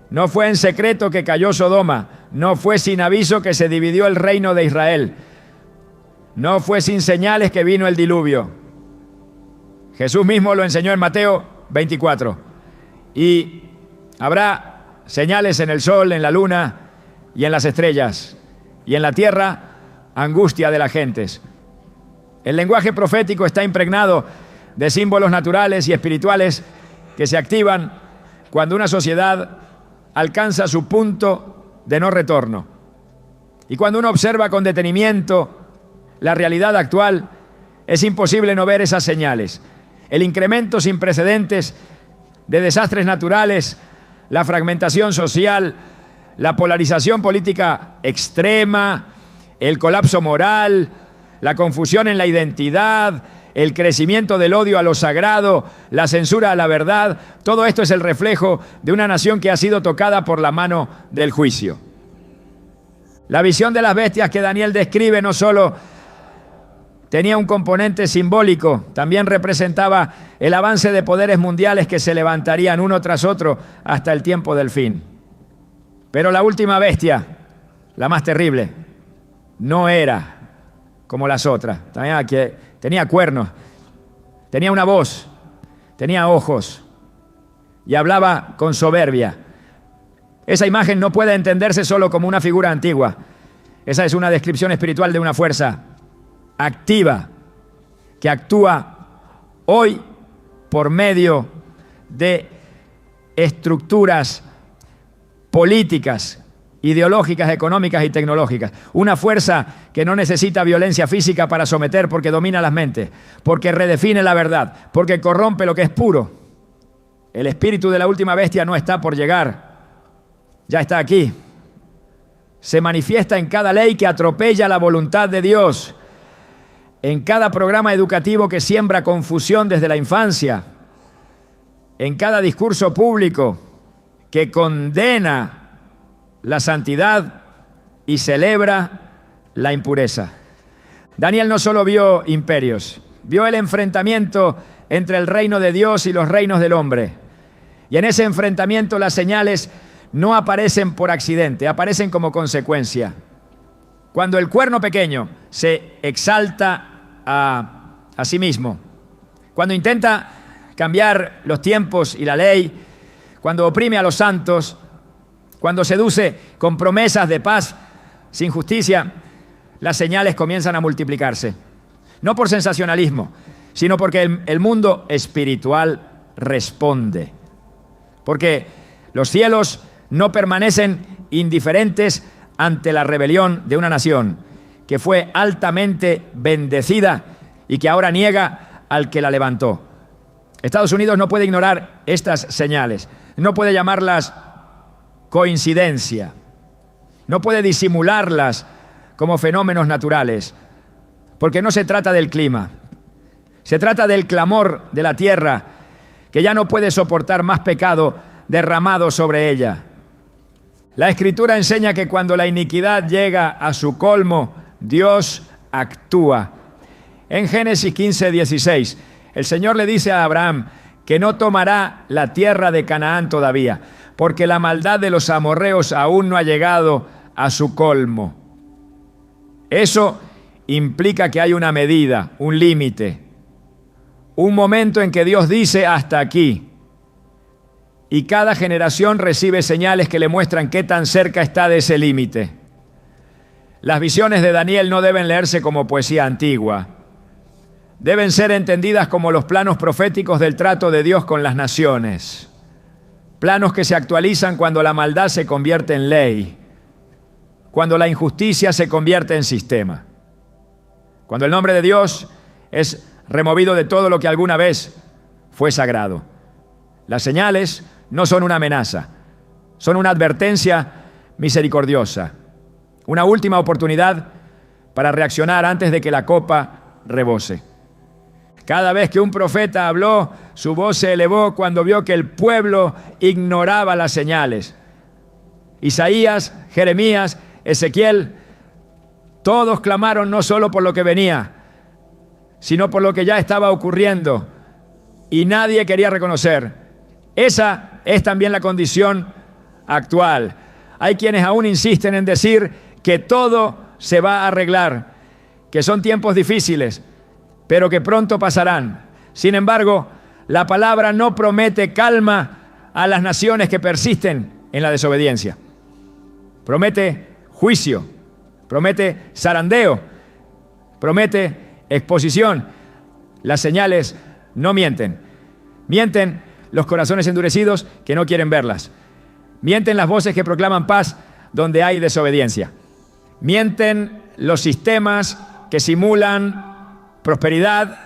No fue en secreto que cayó Sodoma, no fue sin aviso que se dividió el reino de Israel, no fue sin señales que vino el diluvio. Jesús mismo lo enseñó en Mateo 24. Y habrá señales en el sol, en la luna y en las estrellas, y en la tierra angustia de las gentes. El lenguaje profético está impregnado de símbolos naturales y espirituales que se activan cuando una sociedad alcanza su punto de no retorno. Y cuando uno observa con detenimiento la realidad actual, es imposible no ver esas señales. El incremento sin precedentes de desastres naturales, la fragmentación social, la polarización política extrema, el colapso moral, la confusión en la identidad, el crecimiento del odio a lo sagrado, la censura a la verdad, todo esto es el reflejo de una nación que ha sido tocada por la mano del juicio. La visión de las bestias que Daniel describe no solo tenía un componente simbólico, también representaba el avance de poderes mundiales que se levantarían uno tras otro hasta el tiempo del fin. Pero la última bestia, la más terrible, no era como las otras. Tenía cuernos, tenía una voz, tenía ojos y hablaba con soberbia. Esa imagen no puede entenderse solo como una figura antigua. Esa es una descripción espiritual de una fuerza activa que actúa hoy por medio de estructuras políticas, ideológicas, económicas y tecnológicas. Una fuerza que no necesita violencia física para someter porque domina las mentes, porque redefine la verdad, porque corrompe lo que es puro. El espíritu de la última bestia no está por llegar, ya está aquí. Se manifiesta en cada ley que atropella la voluntad de Dios, en cada programa educativo que siembra confusión desde la infancia, en cada discurso público que condena la santidad y celebra la impureza. Daniel no solo vio imperios, vio el enfrentamiento entre el reino de Dios y los reinos del hombre. Y en ese enfrentamiento las señales no aparecen por accidente, aparecen como consecuencia. Cuando el cuerno pequeño se exalta a sí mismo, cuando intenta cambiar los tiempos y la ley, cuando oprime a los santos, cuando seduce con promesas de paz sin justicia, las señales comienzan a multiplicarse. No por sensacionalismo, sino porque el mundo espiritual responde. Porque los cielos no permanecen indiferentes ante la rebelión de una nación que fue altamente bendecida y que ahora niega al que la levantó. Estados Unidos no puede ignorar estas señales, no puede llamarlas coincidencia, no puede disimularlas como fenómenos naturales, porque no se trata del clima, se trata del clamor de la tierra que ya no puede soportar más pecado derramado sobre ella. La Escritura enseña que cuando la iniquidad llega a su colmo, Dios actúa. En Génesis 15:16, el Señor le dice a Abraham que no tomará la tierra de Canaán todavía, porque la maldad de los amorreos aún no ha llegado a su colmo. Eso implica que hay una medida, un límite, un momento en que Dios dice hasta aquí. Y cada generación recibe señales que le muestran qué tan cerca está de ese límite. Las visiones de Daniel no deben leerse como poesía antigua. Deben ser entendidas como los planos proféticos del trato de Dios con las naciones. Planos que se actualizan cuando la maldad se convierte en ley, cuando la injusticia se convierte en sistema, cuando el nombre de Dios es removido de todo lo que alguna vez fue sagrado. Las señales no son una amenaza, son una advertencia misericordiosa, una última oportunidad para reaccionar antes de que la copa rebose. Cada vez que un profeta habló, su voz se elevó cuando vio que el pueblo ignoraba las señales. Isaías, Jeremías, Ezequiel, todos clamaron no solo por lo que venía, sino por lo que ya estaba ocurriendo, y nadie quería reconocer. Esa es también la condición actual. Hay quienes aún insisten en decir que todo se va a arreglar, que son tiempos difíciles, pero que pronto pasarán. Sin embargo, la palabra no promete calma a las naciones que persisten en la desobediencia. Promete juicio, promete zarandeo, promete exposición. Las señales no mienten. Mienten los corazones endurecidos que no quieren verlas. Mienten las voces que proclaman paz donde hay desobediencia. Mienten los sistemas que simulan prosperidad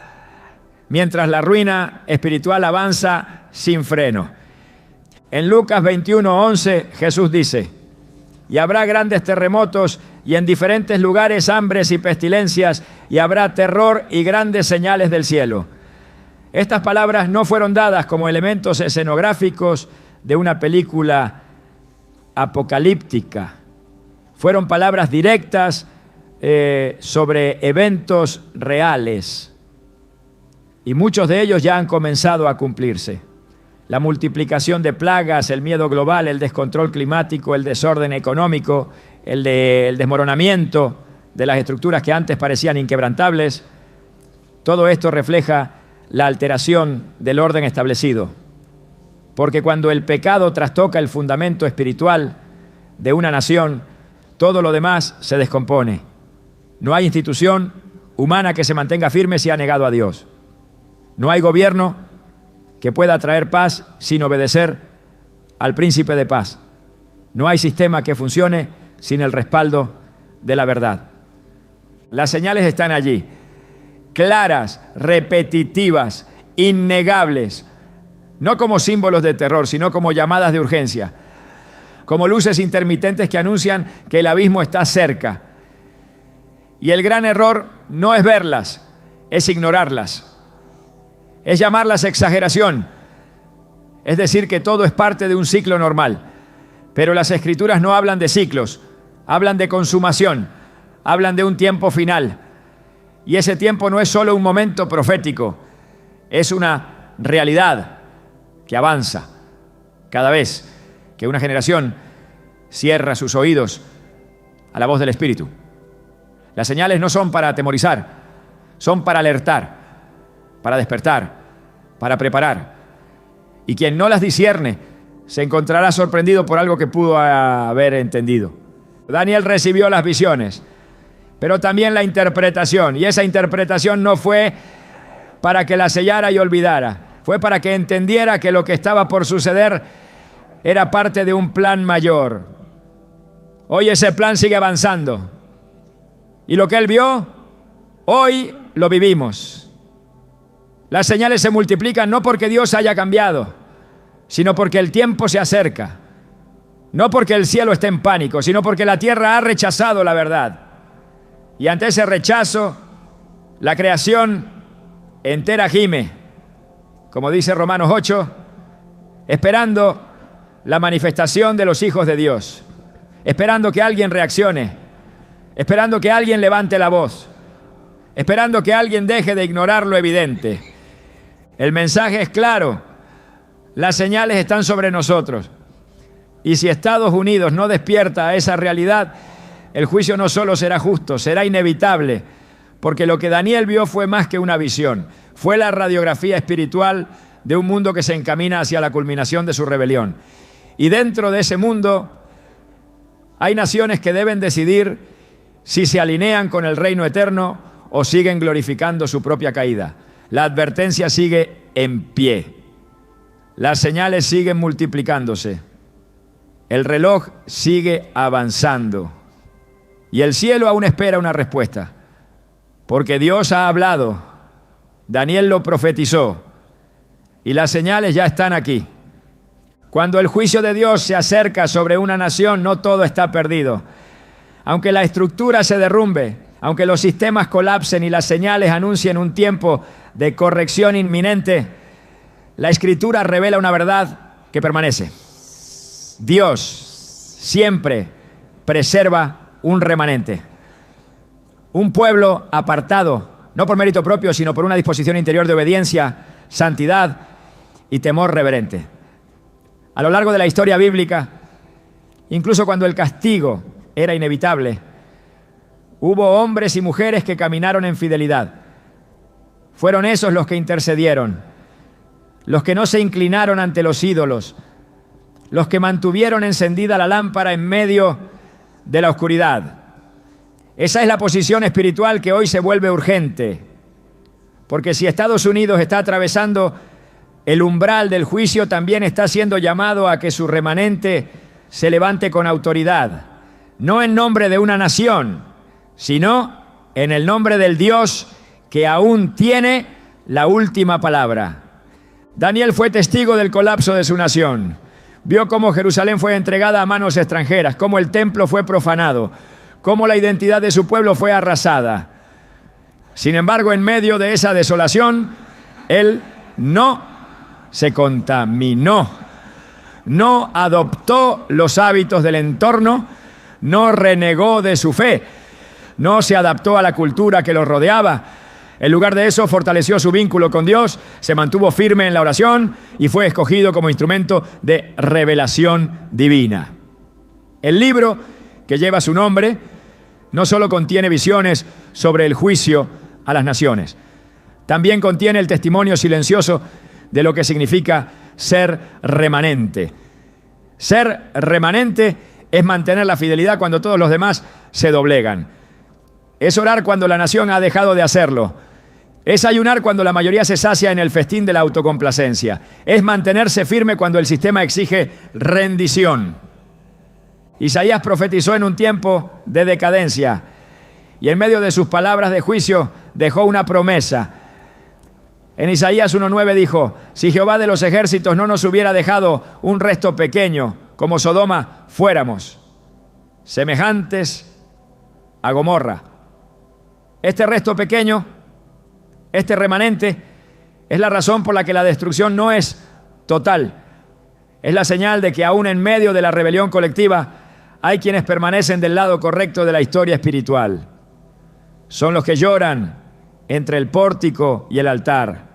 mientras la ruina espiritual avanza sin freno. En Lucas 21:11 Jesús dice: y habrá grandes terremotos y en diferentes lugares hambres y pestilencias, y habrá terror y grandes señales del cielo. Estas palabras no fueron dadas como elementos escenográficos de una película apocalíptica. Fueron palabras directas sobre eventos reales y muchos de ellos ya han comenzado a cumplirse. La multiplicación de plagas, el miedo global, el descontrol climático, el desorden económico, el desmoronamiento de las estructuras que antes parecían inquebrantables. Todo esto refleja la alteración del orden establecido. Porque cuando el pecado trastoca el fundamento espiritual de una nación, todo lo demás se descompone. No hay institución humana que se mantenga firme si ha negado a Dios. No hay gobierno que pueda traer paz sin obedecer al príncipe de paz. No hay sistema que funcione sin el respaldo de la verdad. Las señales están allí, claras, repetitivas, innegables, no como símbolos de terror, sino como llamadas de urgencia, como luces intermitentes que anuncian que el abismo está cerca. Y el gran error no es verlas, es ignorarlas. Es llamarlas exageración, es decir, que todo es parte de un ciclo normal. Pero las Escrituras no hablan de ciclos, hablan de consumación, hablan de un tiempo final. Y ese tiempo no es solo un momento profético, es una realidad que avanza cada vez que una generación cierra sus oídos a la voz del Espíritu. Las señales no son para atemorizar, son para alertar, para despertar, para preparar. Y quien no las discierne se encontrará sorprendido por algo que pudo haber entendido. Daniel recibió las visiones, pero también la interpretación. Y esa interpretación no fue para que la sellara y olvidara. Fue para que entendiera que lo que estaba por suceder era parte de un plan mayor. Hoy ese plan sigue avanzando. Y lo que él vio, hoy lo vivimos. Las señales se multiplican no porque Dios haya cambiado, sino porque el tiempo se acerca. No porque el cielo esté en pánico, sino porque la tierra ha rechazado la verdad. Y ante ese rechazo, la creación entera gime, como dice Romanos 8, esperando la manifestación de los hijos de Dios, esperando que alguien reaccione, esperando que alguien levante la voz, esperando que alguien deje de ignorar lo evidente. El mensaje es claro, las señales están sobre nosotros. Y si Estados Unidos no despierta a esa realidad, el juicio no solo será justo, será inevitable, porque lo que Daniel vio fue más que una visión, fue la radiografía espiritual de un mundo que se encamina hacia la culminación de su rebelión. Y dentro de ese mundo hay naciones que deben decidir si se alinean con el reino eterno o siguen glorificando su propia caída. La advertencia sigue en pie. Las señales siguen multiplicándose. El reloj sigue avanzando. Y el cielo aún espera una respuesta. Porque Dios ha hablado. Daniel lo profetizó. Y las señales ya están aquí. Cuando el juicio de Dios se acerca sobre una nación, no todo está perdido. Aunque la estructura se derrumbe, aunque los sistemas colapsen y las señales anuncien un tiempo de corrección inminente, la Escritura revela una verdad que permanece. Dios siempre preserva un remanente, un pueblo apartado, no por mérito propio, sino por una disposición interior de obediencia, santidad y temor reverente. A lo largo de la historia bíblica, incluso cuando el castigo era inevitable, hubo hombres y mujeres que caminaron en fidelidad. Fueron esos los que intercedieron, los que no se inclinaron ante los ídolos, los que mantuvieron encendida la lámpara en medio de la oscuridad. Esa es la posición espiritual que hoy se vuelve urgente, porque si Estados Unidos está atravesando el umbral del juicio, también está siendo llamado a que su remanente se levante con autoridad, no en nombre de una nación, sino en el nombre del Dios que aún tiene la última palabra. Daniel fue testigo del colapso de su nación. Vio cómo Jerusalén fue entregada a manos extranjeras, cómo el templo fue profanado, cómo la identidad de su pueblo fue arrasada. Sin embargo, en medio de esa desolación, él no se contaminó, no adoptó los hábitos del entorno, no renegó de su fe, no se adaptó a la cultura que lo rodeaba. En lugar de eso, fortaleció su vínculo con Dios, se mantuvo firme en la oración y fue escogido como instrumento de revelación divina. El libro que lleva su nombre no solo contiene visiones sobre el juicio a las naciones, también contiene el testimonio silencioso de lo que significa ser remanente. Ser remanente es mantener la fidelidad cuando todos los demás se doblegan. Es orar cuando la nación ha dejado de hacerlo. Es ayunar cuando la mayoría se sacia en el festín de la autocomplacencia. Es mantenerse firme cuando el sistema exige rendición. Isaías profetizó en un tiempo de decadencia y en medio de sus palabras de juicio dejó una promesa. En Isaías 1:9 dijo: si Jehová de los ejércitos no nos hubiera dejado un resto pequeño, como Sodoma fuéramos, semejantes a Gomorra. Este resto pequeño, este remanente, es la razón por la que la destrucción no es total. Es la señal de que aún en medio de la rebelión colectiva hay quienes permanecen del lado correcto de la historia espiritual. Son los que lloran entre el pórtico y el altar,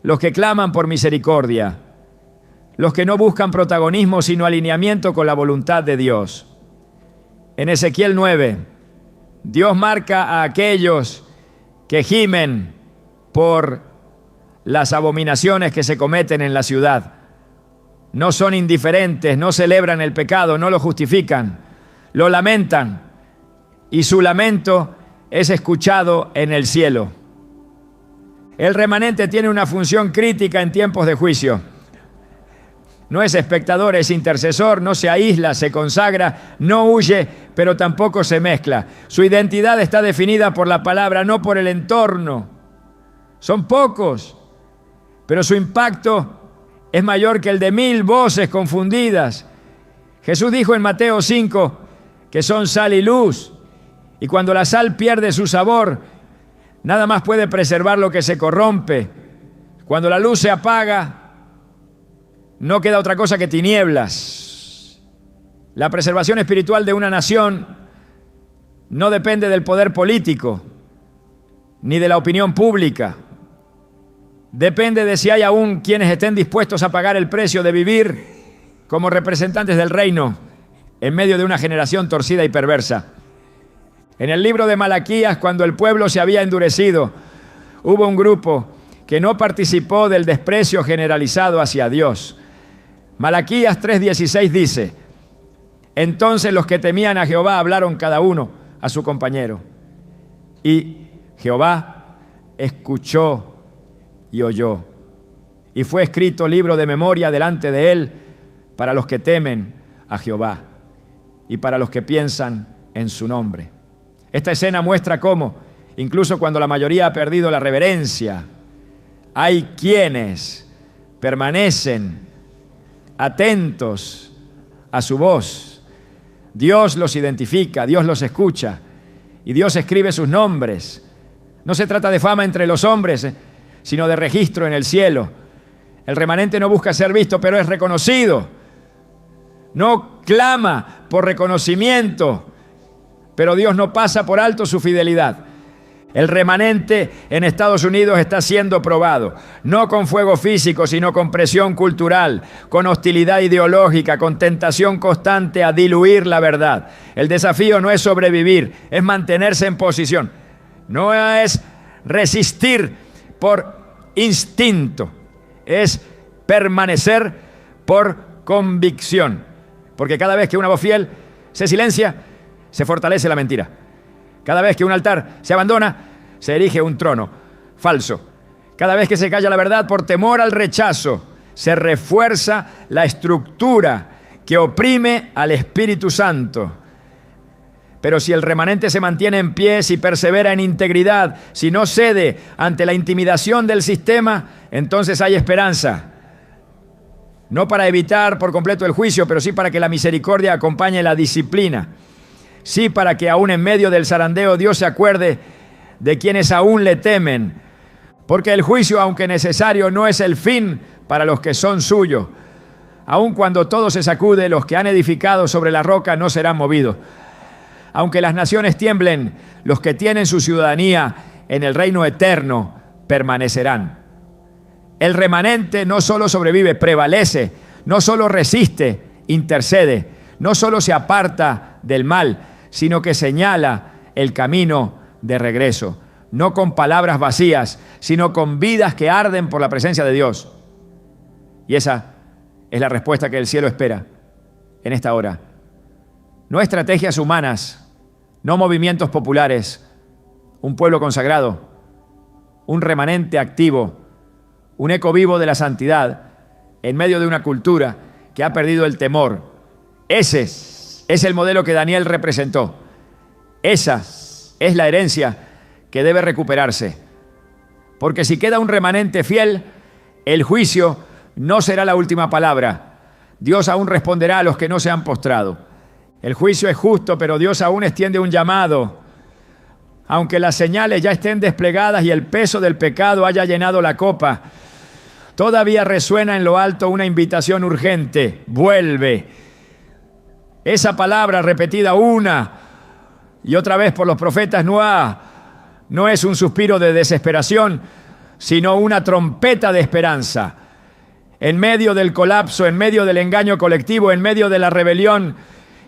los que claman por misericordia, los que no buscan protagonismo sino alineamiento con la voluntad de Dios. En Ezequiel 9, Dios marca a aquellos que gimen por las abominaciones que se cometen en la ciudad. No son indiferentes, no celebran el pecado, no lo justifican, lo lamentan, y su lamento es escuchado en el cielo. El remanente tiene una función crítica en tiempos de juicio. No es espectador, es intercesor, no se aísla, se consagra, no huye, pero tampoco se mezcla. Su identidad está definida por la palabra, no por el entorno. Son pocos, pero su impacto es mayor que el de 1000 voces confundidas. Jesús dijo en Mateo 5 que son sal y luz, y cuando la sal pierde su sabor, nada más puede preservar lo que se corrompe. Cuando la luz se apaga, no queda otra cosa que tinieblas. La preservación espiritual de una nación no depende del poder político, ni de la opinión pública. Depende de si hay aún quienes estén dispuestos a pagar el precio de vivir como representantes del reino en medio de una generación torcida y perversa. En el libro de Malaquías, cuando el pueblo se había endurecido, hubo un grupo que no participó del desprecio generalizado hacia Dios. Malaquías 3:16 dice: entonces los que temían a Jehová hablaron cada uno a su compañero, y Jehová escuchó y oyó, y fue escrito libro de memoria delante de él para los que temen a Jehová y para los que piensan en su nombre. Esta escena muestra cómo, incluso cuando la mayoría ha perdido la reverencia, hay quienes permanecen atentos a su voz. Dios los identifica, Dios los escucha y Dios escribe sus nombres. No se trata de fama entre los hombres, sino de registro en el cielo. El remanente no busca ser visto, pero es reconocido. No clama por reconocimiento, pero Dios no pasa por alto su fidelidad. El remanente en Estados Unidos está siendo probado, no con fuego físico, sino con presión cultural, con hostilidad ideológica, con tentación constante a diluir la verdad. El desafío no es sobrevivir, es mantenerse en posición. No es resistir por instinto, es permanecer por convicción. Porque cada vez que una voz fiel se silencia, se fortalece la mentira. Cada vez que un altar se abandona, se erige un trono falso. Cada vez que se calla la verdad por temor al rechazo, se refuerza la estructura que oprime al Espíritu Santo. Pero si el remanente se mantiene en pie, si persevera en integridad, si no cede ante la intimidación del sistema, entonces hay esperanza. No para evitar por completo el juicio, pero sí para que la misericordia acompañe la disciplina. Sí para que aún en medio del zarandeo Dios se acuerde de quienes aún le temen. Porque el juicio, aunque necesario, no es el fin para los que son suyos. Aun cuando todo se sacude, los que han edificado sobre la roca no serán movidos. Aunque las naciones tiemblen, los que tienen su ciudadanía en el reino eterno permanecerán. El remanente no solo sobrevive, prevalece, no solo resiste, intercede, no solo se aparta del mal, sino que señala el camino de regreso, no con palabras vacías, sino con vidas que arden por la presencia de Dios. Y esa es la respuesta que el cielo espera en esta hora. No estrategias humanas, no movimientos populares, un pueblo consagrado, un remanente activo, un eco vivo de la santidad en medio de una cultura que ha perdido el temor. Ese es el modelo que Daniel representó. Esa es la herencia que debe recuperarse. Porque si queda un remanente fiel, el juicio no será la última palabra. Dios aún responderá a los que no se han postrado. El juicio es justo, pero Dios aún extiende un llamado. Aunque las señales ya estén desplegadas y el peso del pecado haya llenado la copa, todavía resuena en lo alto una invitación urgente. Vuelve. Esa palabra repetida una y otra vez por los profetas no es un suspiro de desesperación, sino una trompeta de esperanza. En medio del colapso, en medio del engaño colectivo, en medio de la rebelión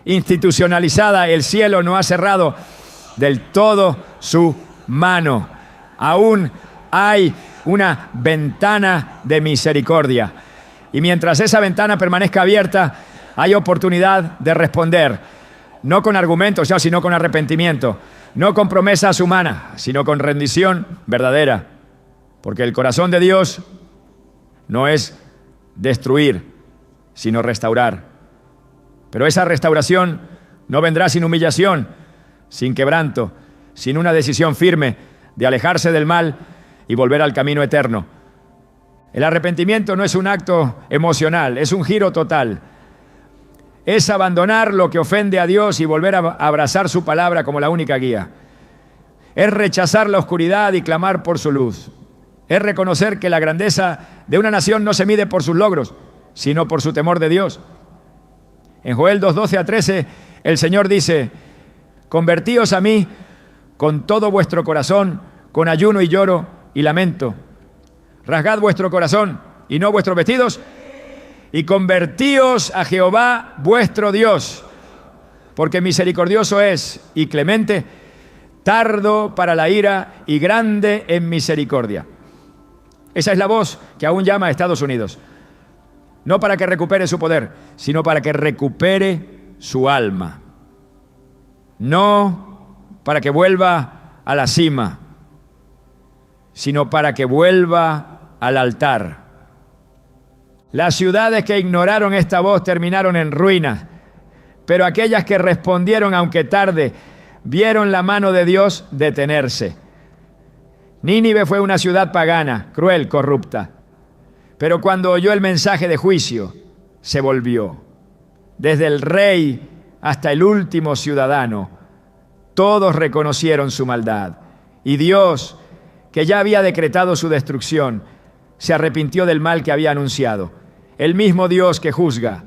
institucionalizada, el cielo no ha cerrado del todo su mano. Aún hay una ventana de misericordia. Y mientras esa ventana permanezca abierta, hay oportunidad de responder. No con argumentos, sino con arrepentimiento. No con promesas humanas, sino con rendición verdadera. Porque el corazón de Dios no es destruir, sino restaurar. Pero esa restauración no vendrá sin humillación, sin quebranto, sin una decisión firme de alejarse del mal y volver al camino eterno. El arrepentimiento no es un acto emocional, es un giro total. Es abandonar lo que ofende a Dios y volver a abrazar su palabra como la única guía. Es rechazar la oscuridad y clamar por su luz. Es reconocer que la grandeza de una nación no se mide por sus logros, sino por su temor de Dios. En Joel 2:12-13, el Señor dice: convertíos a mí con todo vuestro corazón, con ayuno y lloro y lamento. Rasgad vuestro corazón y no vuestros vestidos, y convertíos a Jehová vuestro Dios, porque misericordioso es y clemente, tardo para la ira y grande en misericordia. Esa es la voz que aún llama a Estados Unidos. No para que recupere su poder, sino para que recupere su alma. No para que vuelva a la cima, sino para que vuelva al altar. Las ciudades que ignoraron esta voz terminaron en ruinas, pero aquellas que respondieron, aunque tarde, vieron la mano de Dios detenerse. Nínive fue una ciudad pagana, cruel, corrupta. Pero cuando oyó el mensaje de juicio, se volvió. Desde el rey hasta el último ciudadano, todos reconocieron su maldad. Y Dios, que ya había decretado su destrucción, se arrepintió del mal que había anunciado. El mismo Dios que juzga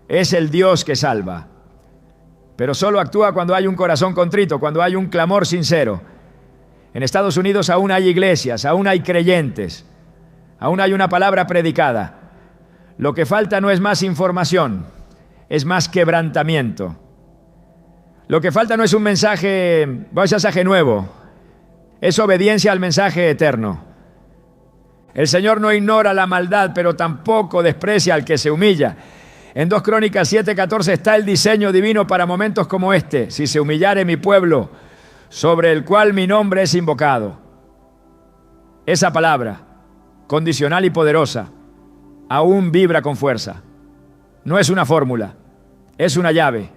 es el Dios que salva. Pero solo actúa cuando hay un corazón contrito, cuando hay un clamor sincero. En Estados Unidos aún hay iglesias, aún hay creyentes, aún hay una palabra predicada. Lo que falta no es más información, es más quebrantamiento. Lo que falta no es un mensaje nuevo, es obediencia al mensaje eterno. El Señor no ignora la maldad, pero tampoco desprecia al que se humilla. En 2 Crónicas 7:14 está el diseño divino para momentos como este. Si se humillare mi pueblo, sobre el cual mi nombre es invocado. Esa palabra, condicional y poderosa, aún vibra con fuerza. No es una fórmula, es una llave.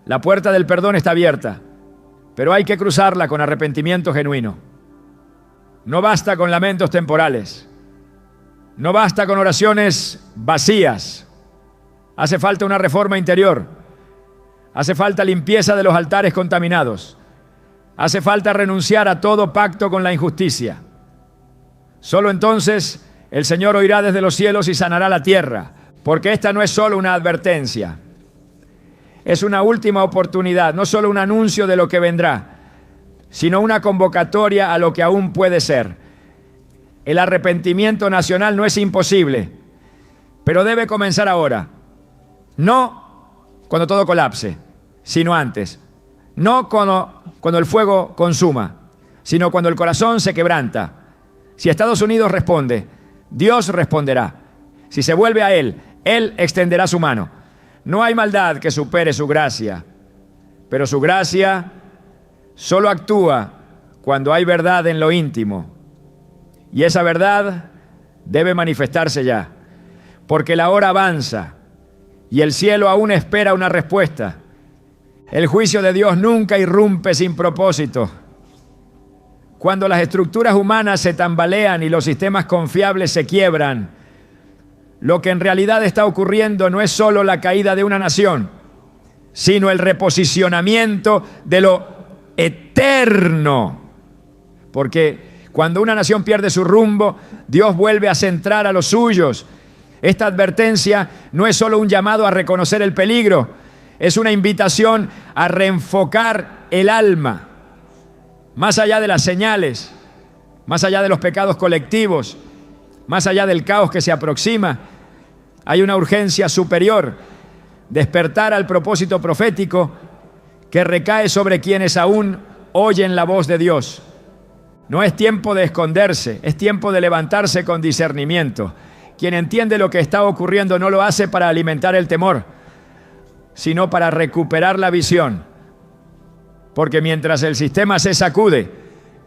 La puerta del perdón está abierta, pero hay que cruzarla con arrepentimiento genuino. No basta con lamentos temporales. No basta con oraciones vacías. Hace falta una reforma interior. Hace falta limpieza de los altares contaminados. Hace falta renunciar a todo pacto con la injusticia. Solo entonces el Señor oirá desde los cielos y sanará la tierra, porque esta no es solo una advertencia. es una última oportunidad, no solo un anuncio de lo que vendrá, sino una convocatoria a lo que aún puede ser. El arrepentimiento nacional no es imposible, pero debe comenzar ahora. No cuando todo colapse, sino antes. No cuando el fuego consuma, sino cuando el corazón se quebranta. Si Estados Unidos responde, Dios responderá. Si se vuelve a Él, Él extenderá su mano. No hay maldad que supere su gracia, pero su gracia solo actúa cuando hay verdad en lo íntimo. Y esa verdad debe manifestarse ya, porque la hora avanza y el cielo aún espera una respuesta. El juicio de Dios nunca irrumpe sin propósito. Cuando las estructuras humanas se tambalean y los sistemas confiables se quiebran, lo que en realidad está ocurriendo no es solo la caída de una nación, sino el reposicionamiento de lo eterno. Porque cuando una nación pierde su rumbo, Dios vuelve a centrar a los suyos. Esta advertencia no es solo un llamado a reconocer el peligro, es una invitación a reenfocar el alma, más allá de las señales, más allá de los pecados colectivos, más allá del caos que se aproxima. Hay una urgencia superior, despertar al propósito profético que recae sobre quienes aún oyen la voz de Dios. No es tiempo de esconderse, es tiempo de levantarse con discernimiento. Quien entiende lo que está ocurriendo no lo hace para alimentar el temor, sino para recuperar la visión. Porque mientras el sistema se sacude,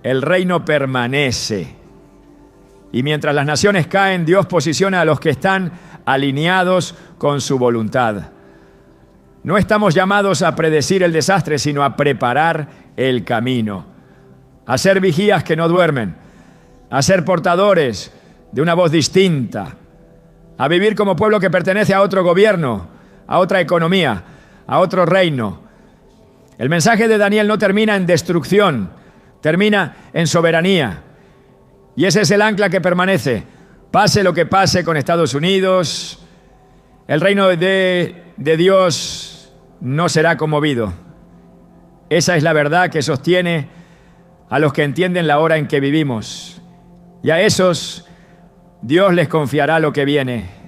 el reino permanece. Y mientras las naciones caen, Dios posiciona a los que están alineados con su voluntad. No estamos llamados a predecir el desastre, sino a preparar el camino. A ser vigías que no duermen, a ser portadores de una voz distinta, a vivir como pueblo que pertenece a otro gobierno, a otra economía, a otro reino. El mensaje de Daniel no termina en destrucción, termina en soberanía. Y ese es el ancla que permanece. Pase lo que pase con Estados Unidos, el reino de Dios no será conmovido. Esa es la verdad que sostiene a los que entienden la hora en que vivimos. Y a esos Dios les confiará lo que viene.